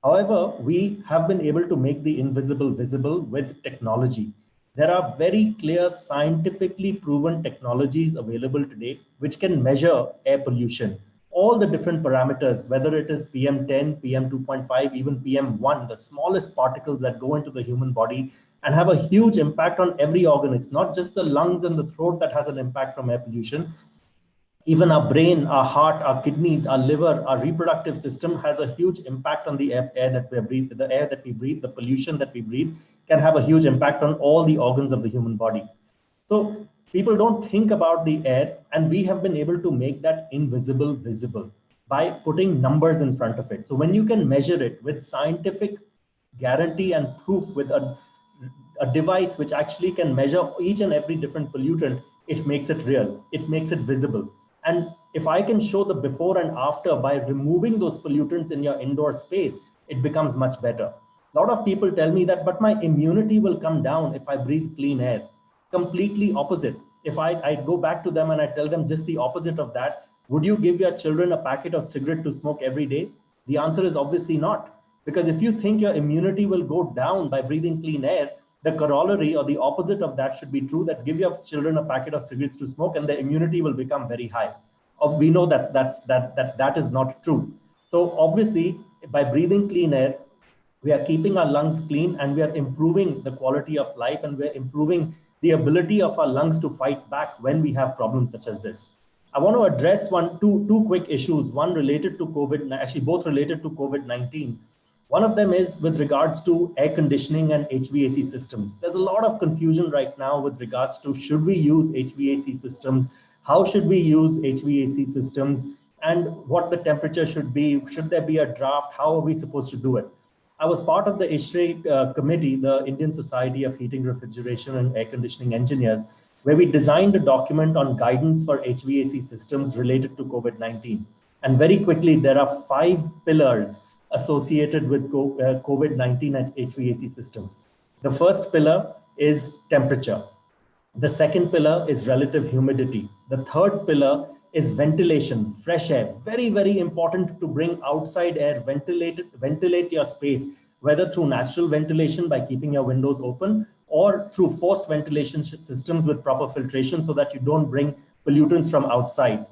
However, we have been able to make the invisible visible with technology. There are very clear, scientifically proven technologies available today which can measure air pollution. All the different parameters, whether it is PM10, PM2.5, even PM1, the smallest particles that go into the human body, and have a huge impact on every organ. It's not just the lungs and the throat that has an impact from air pollution. Even our brain, our heart, our kidneys, our liver, our reproductive system has a huge impact on the air that we breathe. The air that we breathe, the pollution that we breathe can have a huge impact on all the organs of the human body. So people don't think about the air, and we have been able to make that invisible visible by putting numbers in front of it. So when you can measure it with scientific guarantee and proof, with a device which actually can measure each and every different pollutant, it makes it real, it makes it visible. And if I can show the before and after by removing those pollutants in your indoor space, it becomes much better. A lot of people tell me that, but my immunity will come down if I breathe clean air. Completely opposite. If I go back to them and I tell them just the opposite of that, would you give your children a packet of cigarette to smoke every day? The answer is obviously not. Because if you think your immunity will go down by breathing clean air, the corollary or the opposite of that should be true, that give your children a packet of cigarettes to smoke and their immunity will become very high. We know that is not true. So obviously, by breathing clean air, we are keeping our lungs clean, and we are improving the quality of life, and we're improving the ability of our lungs to fight back when we have problems such as this. I want to address two quick issues, one related to COVID, actually both related to COVID-19. One of them is with regards to air conditioning and HVAC systems. There's a lot of confusion right now with regards to, should we use HVAC systems? How should we use HVAC systems? And what the temperature should be? Should there be a draft? How are we supposed to do it? I was part of the ISHRE committee, the Indian Society of Heating, Refrigeration and Air Conditioning Engineers, where we designed a document on guidance for HVAC systems related to COVID-19. And very quickly, there are 5 pillars associated with COVID-19 and HVAC systems. The first pillar is temperature. The second pillar is relative humidity. The third pillar is ventilation, fresh air. Very, very important to bring outside air, ventilate your space, whether through natural ventilation by keeping your windows open, or through forced ventilation systems with proper filtration so that you don't bring pollutants from outside.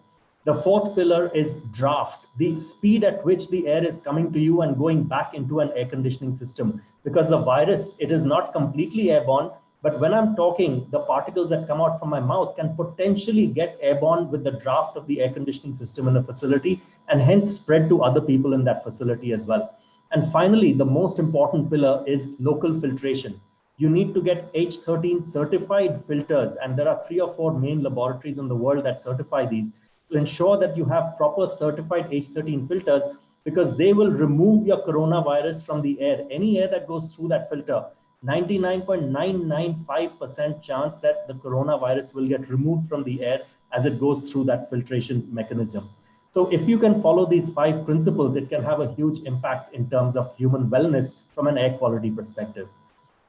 The fourth pillar is draft, the speed at which the air is coming to you and going back into an air conditioning system. Because the virus, it is not completely airborne, but when I'm talking, the particles that come out from my mouth can potentially get airborne with the draft of the air conditioning system in a facility, and hence spread to other people in that facility as well. And finally, the most important pillar is local filtration. You need to get H13 certified filters, and there are 3 or 4 main laboratories in the world that certify these, to ensure that you have proper certified H13 filters, because they will remove your coronavirus from the air. Any air that goes through that filter, 99.995% chance that the coronavirus will get removed from the air as it goes through that filtration mechanism. So if you can follow these 5 principles, it can have a huge impact in terms of human wellness from an air quality perspective.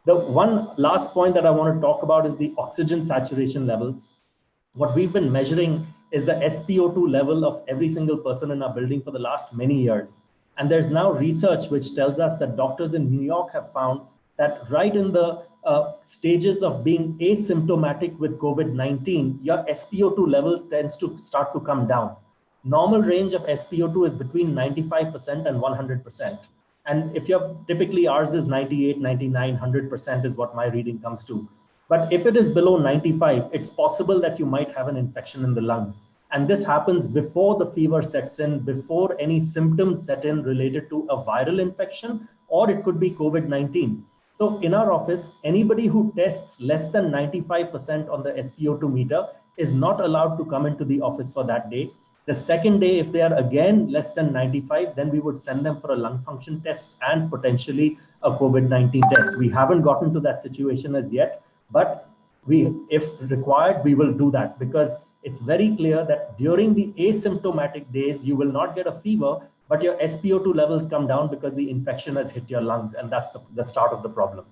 The one last point that I want to talk about is the oxygen saturation levels. What we've been measuring is the SpO2 level of every single person in our building for the last many years. And there's now research which tells us that doctors in New York have found that right in the stages of being asymptomatic with COVID-19, your SpO2 level tends to start to come down. Normal range of SpO2 is between 95% and 100%. And if you're typically, ours is 98, 99, 100% is what my reading comes to. But if it is below 95, it's possible that you might have an infection in the lungs. And this happens before the fever sets in, before any symptoms set in related to a viral infection, or it could be COVID-19. So in our office, anybody who tests less than 95% on the SpO2 meter is not allowed to come into the office for that day. The second day, if they are again less than 95, then we would send them for a lung function test and potentially a COVID-19 test. We haven't gotten to that situation as yet, but if required, we will do that, because it's very clear that during the asymptomatic days, you will not get a fever, but your SpO2 levels come down because the infection has hit your lungs, and that's the start of the problem.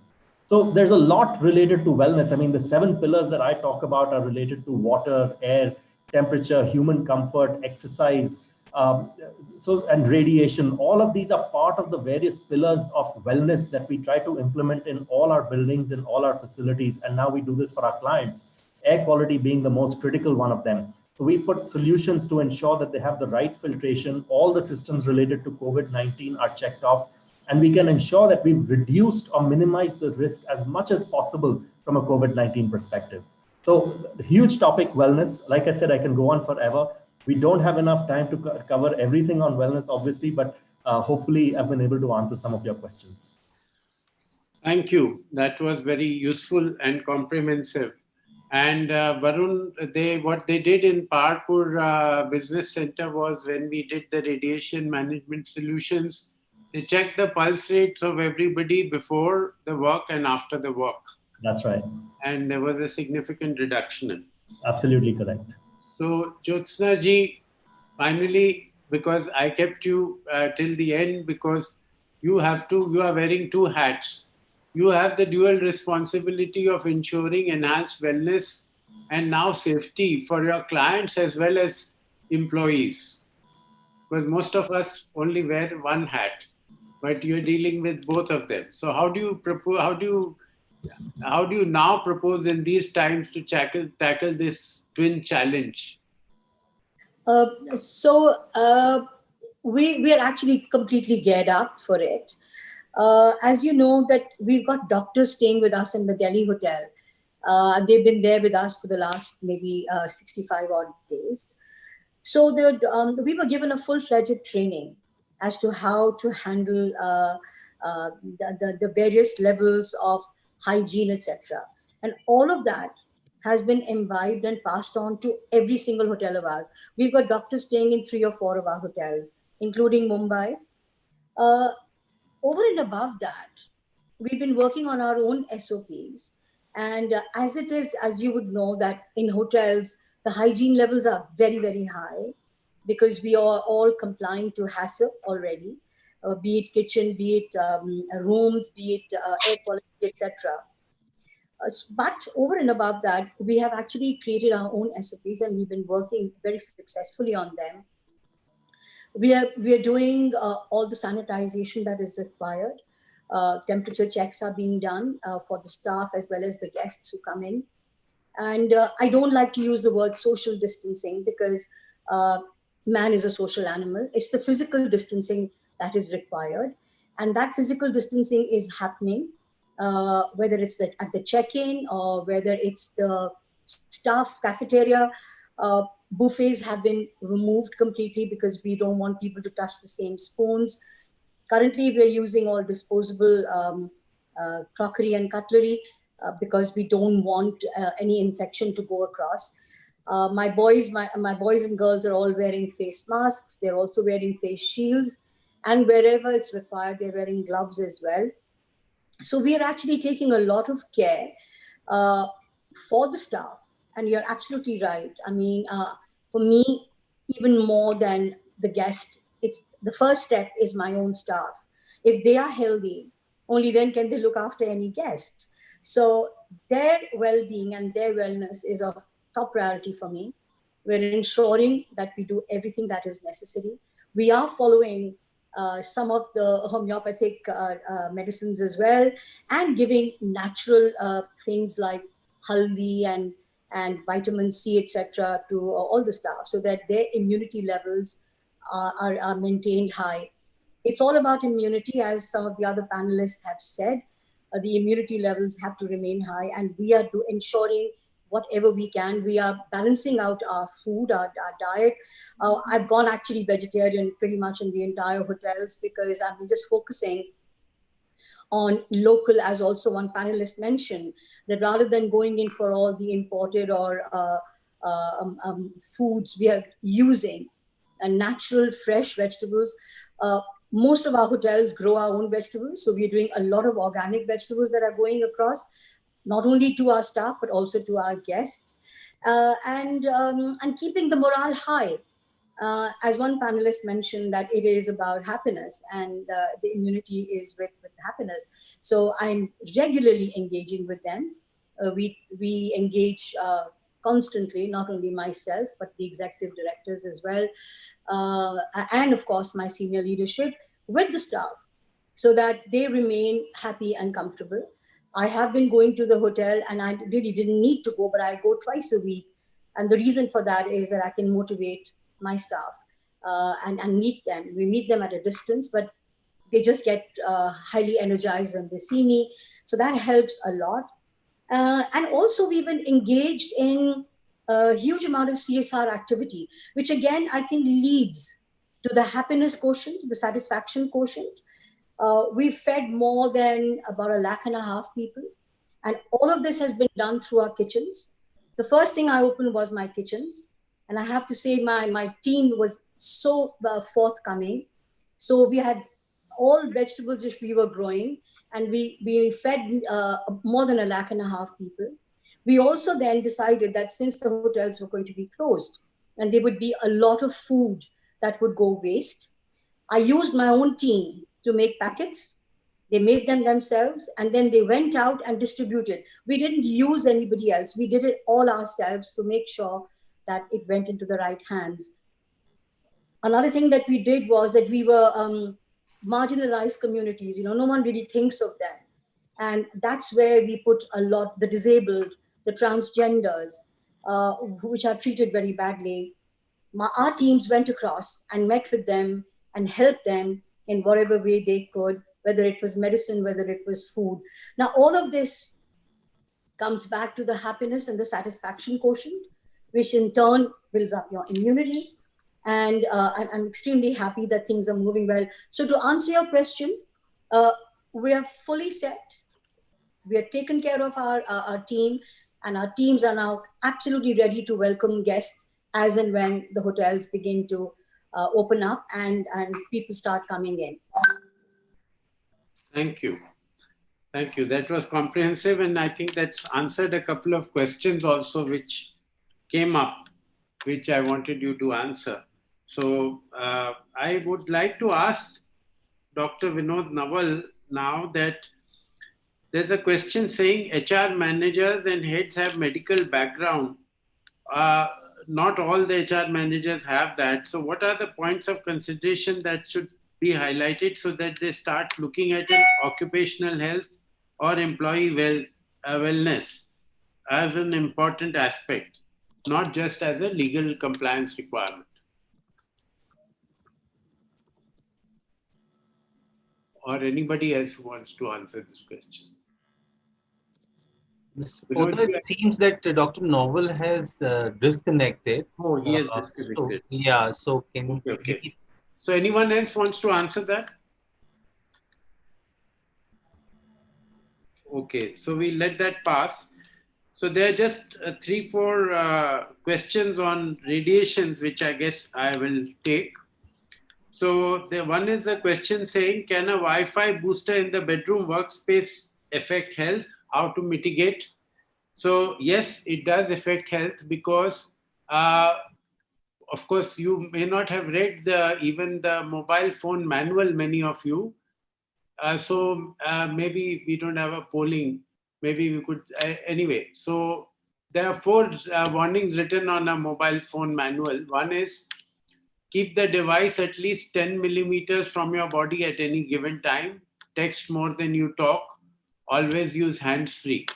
So there's a lot related to wellness. I mean, the 7 pillars that I talk about are related to water, air, temperature, human comfort, exercise, and radiation. All of these are part of the various pillars of wellness that we try to implement in all our buildings, in all our facilities. And now we do this for our clients, air quality being the most critical one of them. So we put solutions to ensure that they have the right filtration. All the systems related to COVID-19 are checked off. and we can ensure that we've reduced or minimized the risk as much as possible from a COVID-19 perspective. So huge topic, wellness. Like I said, I can go on forever. We don't have enough time to cover everything on wellness, obviously, but hopefully I've been able to answer some of your questions. Thank you. That was very useful and comprehensive. And Varun, what they did in Parpur Business Center was, when we did the radiation management solutions, they checked the pulse rates of everybody before the work and after the work. That's right. And there was a significant reduction. Absolutely correct. So Jyotsna ji, finally, because I kept you till the end, because you are wearing two hats. You have the dual responsibility of ensuring enhanced wellness and now safety for your clients as well as employees. Because most of us only wear one hat, but you're dealing with both of them. So how do you propose? How do you now propose in these times to tackle this twin challenge? We are actually completely geared up for it. As you know, that we've got doctors staying with us in the Delhi hotel. They've been there with us for the last maybe 65 odd days. So we were given a full-fledged training as to how to handle the various levels of hygiene, etc. And all of that has been imbibed and passed on to every single hotel of ours. We've got doctors staying in 3 or 4 of our hotels, including Mumbai. Over and above that, we've been working on our own SOPs. And as it is, as you would know, that in hotels, the hygiene levels are very, very high because we are all complying to HACCP already, be it kitchen, be it rooms, be it air quality, etc. But over and above that, we have actually created our own SOPs and we've been working very successfully on them. We are doing all the sanitization that is required. Temperature checks are being done for the staff as well as the guests who come in. And I don't like to use the word social distancing because man is a social animal. It's the physical distancing that is required. And that physical distancing is happening, whether it's at the check-in or whether it's the staff cafeteria. Buffets have been removed completely because we don't want people to touch the same spoons. Currently, we're using all disposable crockery and cutlery because we don't want any infection to go across. My boys and girls are all wearing face masks. They're also wearing face shields. And wherever it's required, they're wearing gloves as well. So we are actually taking a lot of care for the staff. And you're absolutely right. I mean, for me, even more than the guest, it's the first step is my own staff. If they are healthy, only then can they look after any guests. So their well-being and their wellness is of top priority for me. We're ensuring that we do everything that is necessary. We are following some of the homeopathic medicines as well, and giving natural things like haldi and vitamin C, etc., to all the staff so that their immunity levels are maintained high. It's all about immunity, as some of the other panelists have said. The immunity levels have to remain high, and we are ensuring whatever we can. We are balancing out our food, our diet. I've gone actually vegetarian pretty much in the entire hotels because I've been just focusing on local, as also one panelist mentioned, that rather than going in for all the imported or foods, we are using natural, fresh vegetables. Most of our hotels grow our own vegetables. So we're doing a lot of organic vegetables that are going across, not only to our staff, but also to our guests, and keeping the morale high. As one panelist mentioned, that it is about happiness, and the immunity is with happiness. So I'm regularly engaging with them. We engage constantly, not only myself, but the executive directors as well. And of course, my senior leadership with the staff so that they remain happy and comfortable. I have been going to the hotel and I really didn't need to go, but I go twice a week. And the reason for that is that I can motivate my staff and meet them. We meet them at a distance, but they just get highly energized when they see me. So that helps a lot. And also we've been engaged in a huge amount of CSR activity, which again, I think leads to the happiness quotient, the satisfaction quotient. We've fed more than about 1.5 lakh people. And all of this has been done through our kitchens. The first thing I opened was my kitchens. And I have to say my team was so forthcoming. So we had all vegetables which we were growing, and we fed more than 1.5 lakh people. We also then decided that since the hotels were going to be closed and there would be a lot of food that would go waste, I used my own team to make packets. They made them themselves, and then they went out and distributed. We didn't use anybody else. We did it all ourselves to make sure that it went into the right hands. Another thing that we did was that we were marginalized communities. No one really thinks of them. And that's where we put a lot, the disabled, the transgenders, which are treated very badly. Our teams went across and met with them and helped them in whatever way they could, whether it was medicine, whether it was food. Now, all of this comes back to the happiness and the satisfaction quotient, which in turn builds up your immunity. And I'm extremely happy that things are moving well. So to answer your question, we are fully set. We are taken care of our team, and our teams are now absolutely ready to welcome guests as and when the hotels begin to open up and people start coming in. Thank you. Thank you. That was comprehensive, and I think that's answered a couple of questions also which came up, which I wanted you to answer. So I would like to ask Dr. Vinod Naval now that there's a question saying HR managers and heads have medical background. Not all the HR managers have that. So what are the points of consideration that should be highlighted so that they start looking at an occupational health or employee wellness as an important aspect, not just as a legal compliance requirement? Or anybody else who wants to answer this question? It seems that Dr. Novel has disconnected. Oh, he has disconnected. So can you... Okay. So anyone else wants to answer that? Okay, so we let that pass. So there are just 3-4 questions on radiations, which I guess I will take. So the one is a question saying, can a Wi-Fi booster in the bedroom workspace affect health? How to mitigate? So yes, it does affect health because, of course, you may not have read even the mobile phone manual, many of you. So maybe we don't have a polling. Maybe we could, anyway. So there are 4 warnings written on a mobile phone manual. One is, keep the device at least 10 millimeters from your body at any given time. Text more than you talk. Always use hands-free.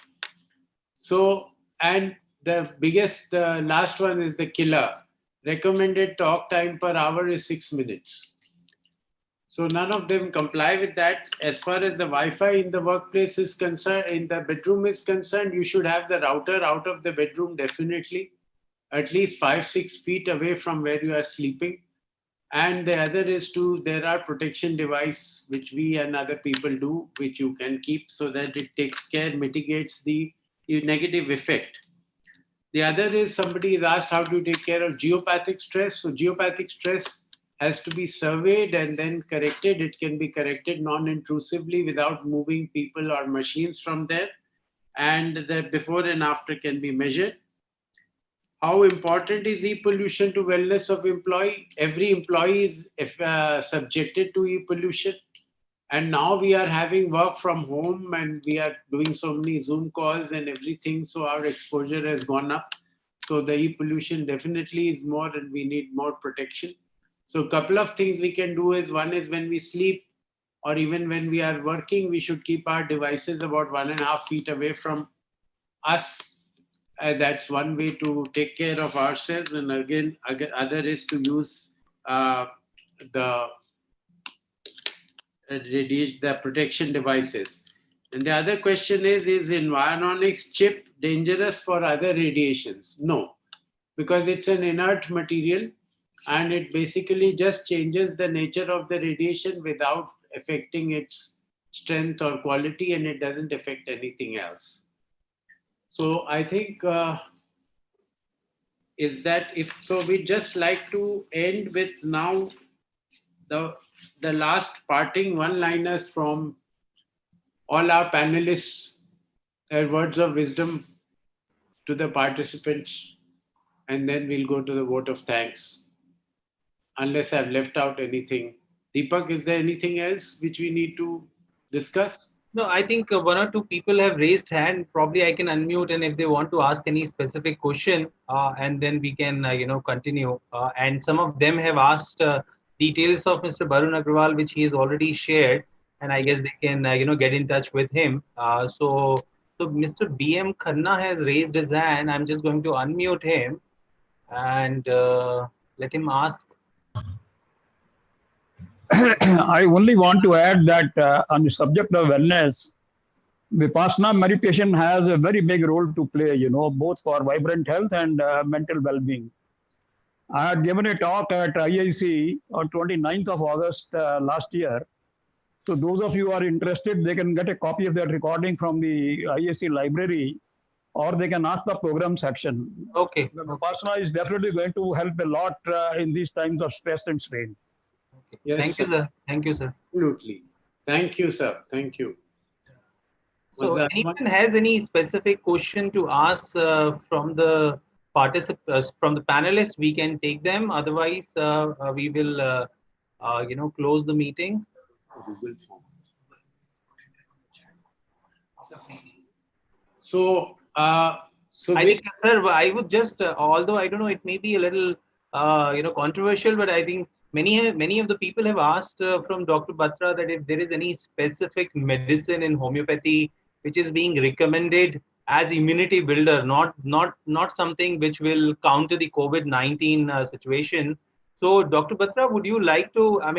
So, and the last one is the killer. Recommended talk time per hour is 6 minutes. So none of them comply with that. As far as the Wi-Fi in the workplace is concerned, in the bedroom is concerned, you should have the router out of the bedroom definitely, at least 5-6 feet away from where you are sleeping. And the other is there are protection device which we and other people do, which you can keep so that it takes care, mitigates the negative effect. The other is somebody is asked how to take care of geopathic stress. So geopathic stress has to be surveyed and then corrected. It can be corrected non-intrusively without moving people or machines from there. And the before and after can be measured. How important is e-pollution to wellness of employee? Every employee is subjected to e-pollution. And now we are having work from home and we are doing so many Zoom calls and everything. So our exposure has gone up. So the e-pollution definitely is more and we need more protection. So a couple of things we can do is, one is when we sleep or even when we are working, we should keep our devices about 1.5 feet away from us. That's one way to take care of ourselves. And again, other is to use the the protection devices. And the other question is Environics chip dangerous for other radiations? No, because it's an inert material and it basically just changes the nature of the radiation without affecting its strength or quality, and it doesn't affect anything else. So I think is that if so, we just like to end with now the last parting one-liners from all our panelists, their words of wisdom to the participants, and then we'll go to the vote of thanks. Unless I've left out anything. Deepak, is there anything else which we need to discuss? No, I think one or two people have raised hand. Probably I can unmute, and if they want to ask any specific question, and then we can, continue. And some of them have asked details of Mr. Barun Agrawal, which he has already shared, and I guess they can, get in touch with him. So Mr. B.M. Khanna has raised his hand. I'm just going to unmute him and let him ask. I only want to add that on the subject of wellness, Vipassana meditation has a very big role to play, both for vibrant health and mental well-being. I had given a talk at IIC on 29th of August last year. So those of you who are interested, they can get a copy of that recording from the IIC library, or they can ask the program section. Okay. Vipassana is definitely going to help a lot in these times of stress and strain. Yes, Thank you, sir. Thank you, sir. Absolutely. Thank you, sir. Thank you. So anyone has any specific question to ask from the participants, from the panelists, we can take them. Otherwise, we will, close the meeting. So, I think, sir, I would just, although I don't know, it may be a little, controversial, but I think many of the people have asked from Dr. Batra that if there is any specific medicine in homeopathy which is being recommended as immunity builder, not something which will counter the COVID-19 situation. So, Dr. Batra, would you like to, as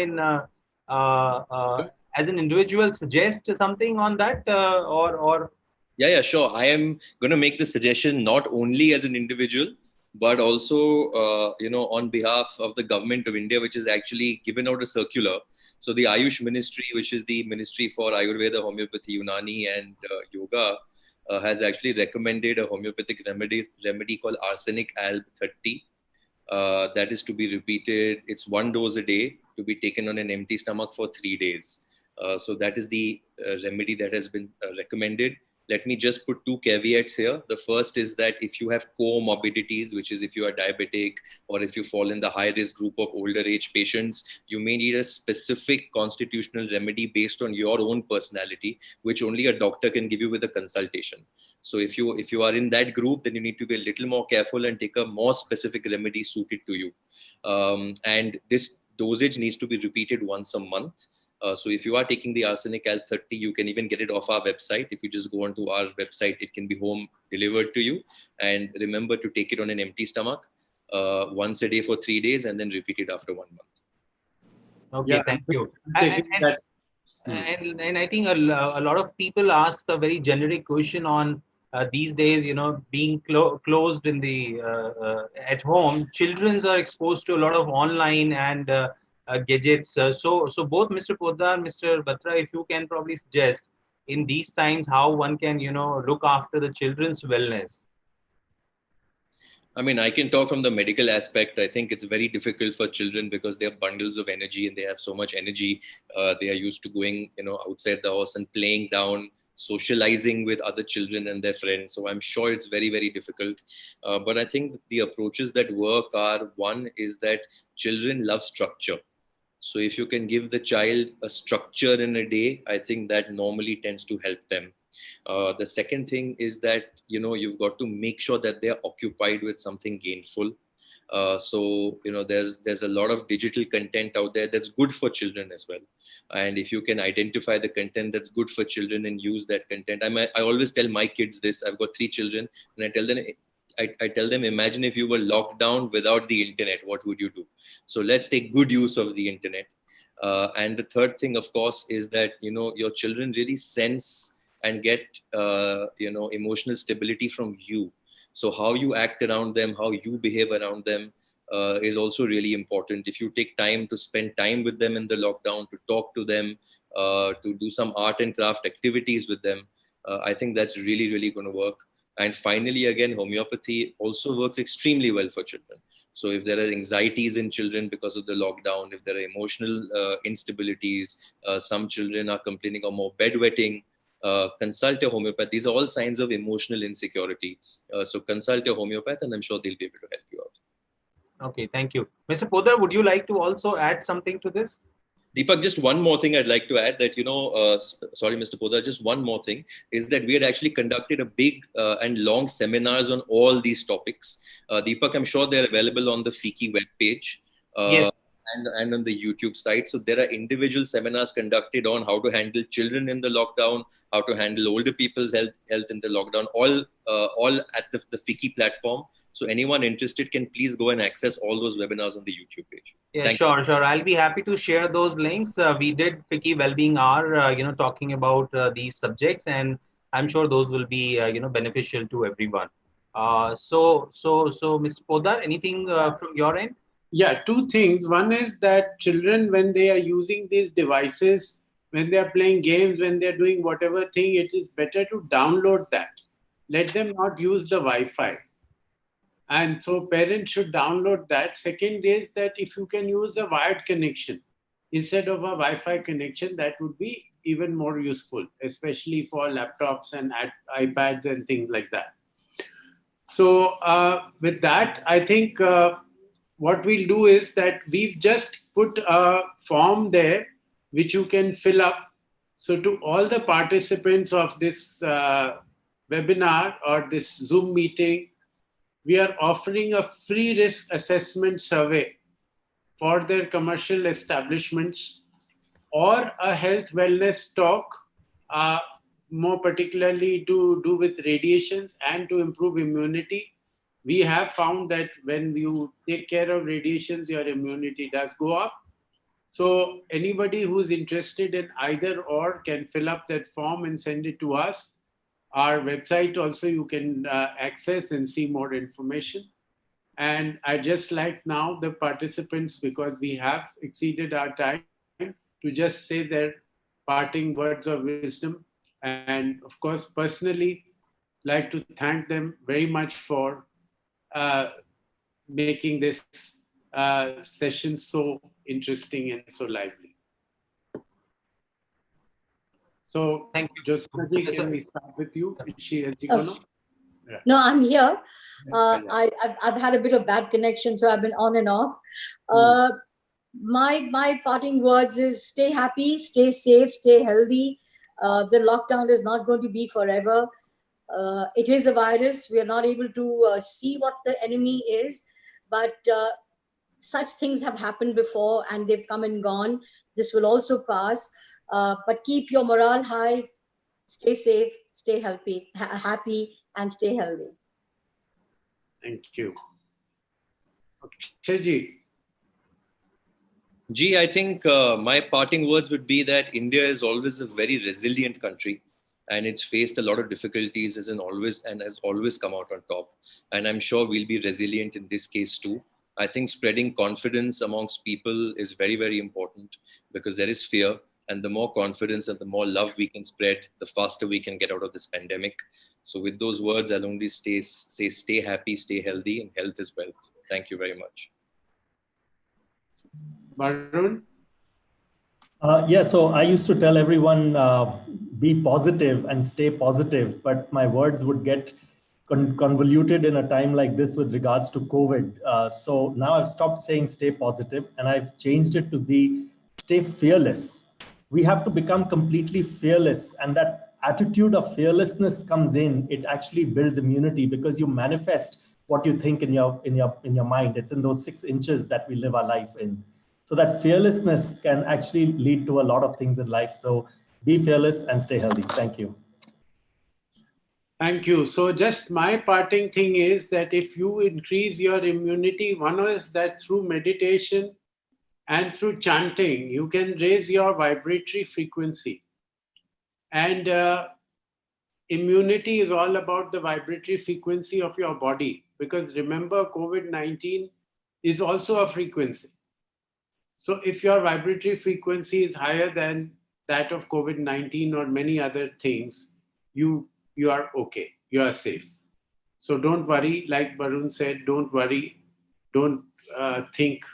an individual, suggest something on that, or? Yeah, sure. I am going to make the suggestion not only as an individual, but also, on behalf of the government of India, which has actually given out a circular. So the Ayush Ministry, which is the Ministry for Ayurveda, Homeopathy, Unani, and Yoga, has actually recommended a homeopathic remedy called arsenic alb 30. That is to be repeated. It's 1 dose a day to be taken on an empty stomach for 3 days. So that is the remedy that has been recommended. Let me just put 2 caveats here. The first is that if you have comorbidities, which is if you are diabetic or if you fall in the high risk group of older age patients, you may need a specific constitutional remedy based on your own personality, which only a doctor can give you with a consultation. So if you are in that group, then you need to be a little more careful and take a more specific remedy suited to you. And this dosage needs to be repeated once a month. So if you are taking the arsenic alb 30, you can even get it off our website. If you just go onto our website, it can be home delivered to you. And remember to take it on an empty stomach once a day for 3 days and then repeat it after 1 month. Okay, yeah, thank you. And I think a lot of people ask a very generic question on these days, being closed in the at home. Children are exposed to a lot of online and gadgets. So both Mr. Poddar and Mr. Batra, if you can probably suggest in these times how one can, look after the children's wellness. I mean, I can talk from the medical aspect. I think it's very difficult for children because they are bundles of energy and they have so much energy. They are used to going, outside the house and playing down, socializing with other children and their friends. So I'm sure it's very, very difficult. But I think the approaches that work are, one is that children love structure. So if you can give the child a structure in a day, I think that normally tends to help them. The second thing is that, you've got to make sure that they're occupied with something gainful. So there's a lot of digital content out there that's good for children as well. And if you can identify the content that's good for children and use that content, I always tell my kids this. I've got 3 children, and I tell them, imagine if you were locked down without the internet, what would you do? So let's take good use of the internet. And the third thing, of course, is that, your children really sense and get, emotional stability from you. So how you act around them, how you behave around them is also really important. If you take time to spend time with them in the lockdown, to talk to them, to do some art and craft activities with them, I think that's really, really going to work. And finally, again, homeopathy also works extremely well for children. So if there are anxieties in children because of the lockdown, if there are emotional instabilities, some children are complaining of more bedwetting, consult a homeopath. These are all signs of emotional insecurity. So consult a homeopath, and I'm sure they'll be able to help you out. Okay, thank you. Mr. Poddar, would you like to also add something to this? Deepak, just one more thing I'd like to add that, sorry, Mr. Poddar, just one more thing is that we had actually conducted a big and long seminars on all these topics. Deepak, I'm sure they're available on the FICCI webpage Yes. and on the YouTube site. So there are individual seminars conducted on how to handle children in the lockdown, how to handle older people's health in the lockdown, all at the FICCI platform. So anyone interested can please go and access all those webinars on the YouTube page. Yeah, sure. I'll be happy to share those links. We did FICCI Wellbeing Hour, talking about these subjects, and I'm sure those will be, beneficial to everyone. So, Ms. Poddar, anything from your end? Yeah, two things. One is that children, when they are using these devices, when they are playing games, when they're doing whatever thing, it is better to download that. Let them not use the Wi-Fi. And so parents should download that. Second is that if you can use a wired connection instead of a Wi-Fi connection, that would be even more useful, especially for laptops and iPads and things like that. So with that, I think what we'll do is that we've just put a form there which you can fill up. So to all the participants of this webinar or this Zoom meeting, we are offering a free risk assessment survey for their commercial establishments or a health wellness talk, more particularly to do with radiations and to improve immunity. We have found that when you take care of radiations, your immunity does go up. So anybody who's interested in either or can fill up that form and send it to us. Our website also you can access and see more information. And I just like now the participants, because we have exceeded our time, to just say their parting words of wisdom. And of course, personally, like to thank them very much for making this session so interesting and so lively. So, thank you. Jyotsna, can we start with you? Is she gone? Yeah. No, I'm here. I've had a bit of bad connection, so I've been on and off. My parting words is stay happy, stay safe, stay healthy. The lockdown is not going to be forever. It is a virus. We are not able to see what the enemy is, but such things have happened before and they've come and gone. This will also pass. But keep your morale high, stay safe, stay healthy, happy, and stay healthy. Thank you. Akshay Ji, I think my parting words would be that India is always a very resilient country, and it's faced a lot of difficulties and has always come out on top. And I'm sure we'll be resilient in this case too. I think spreading confidence amongst people is very, very important, because there is fear. And the more confidence and the more love we can spread, the faster we can get out of this pandemic. So with those words, I'll only say stay happy, stay healthy, and health is wealth. Thank you very much. Varun? Yeah, so I used to tell everyone, be positive and stay positive, but my words would get convoluted in a time like this with regards to COVID. So now I've stopped saying stay positive and I've changed it to be stay fearless. We have to become completely fearless, and that attitude of fearlessness comes in. It actually builds immunity because you manifest what you think in your mind. It's in those 6 inches that we live our life in. So that fearlessness can actually lead to a lot of things in life. So be fearless and stay healthy. Thank you. Thank you. So just my parting thing is that if you increase your immunity, one is that through meditation And through chanting, you can raise your vibratory frequency. And immunity is all about the vibratory frequency of your body. Because remember, COVID-19 is also a frequency. So if your vibratory frequency is higher than that of COVID-19 or many other things, you are okay, you are safe. So don't worry, like Barun said, don't worry, don't think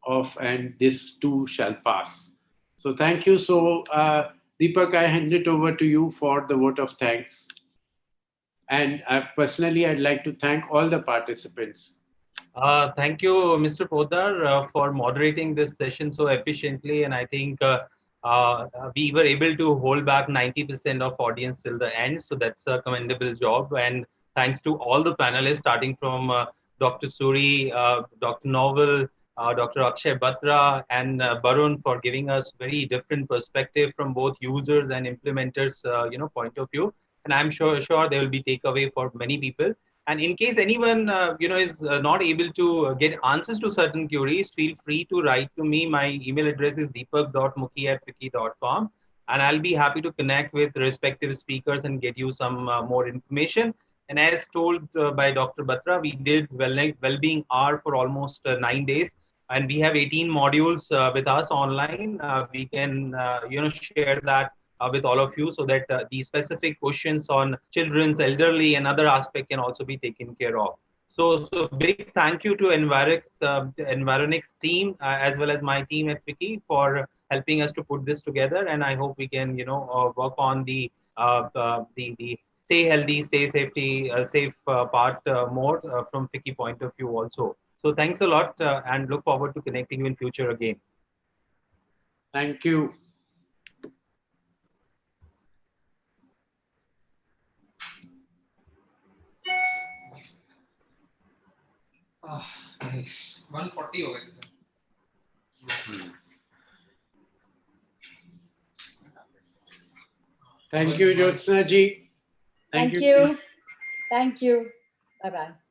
of, and this too shall pass. So thank you. So Deepak, I hand it over to you for the vote of thanks. And personally, I'd like to thank all the participants. Thank you, Mr. Poddar, for moderating this session so efficiently. And I think we were able to hold back 90% of audience till the end. So that's a commendable job. And thanks to all the panelists, starting from Dr. Suri, Dr. Novel, Dr. Akshay Batra, and Barun for giving us very different perspective from both users and implementers, point of view. And I'm sure there will be takeaway for many people. And in case anyone, is not able to get answers to certain queries, feel free to write to me. My email address is deepak.mukhi@ficci.com. And I'll be happy to connect with respective speakers and get you some more information. And as told by Dr. Batra, we did Wellbeing hour for almost 9 days. And we have 18 modules with us online. We can, share that with all of you so that the specific questions on children's, elderly, and other aspect can also be taken care of. So big thank you to Environix team as well as my team at FICCI for helping us to put this together. And I hope we can, work on the stay healthy, stay safe part more from FICCI point of view also. So thanks a lot and look forward to connecting you in future again. Thank you. Nice. 140 over here, sir. Thank you, Jyotsna ji. Thank you. Thank you. Bye-bye.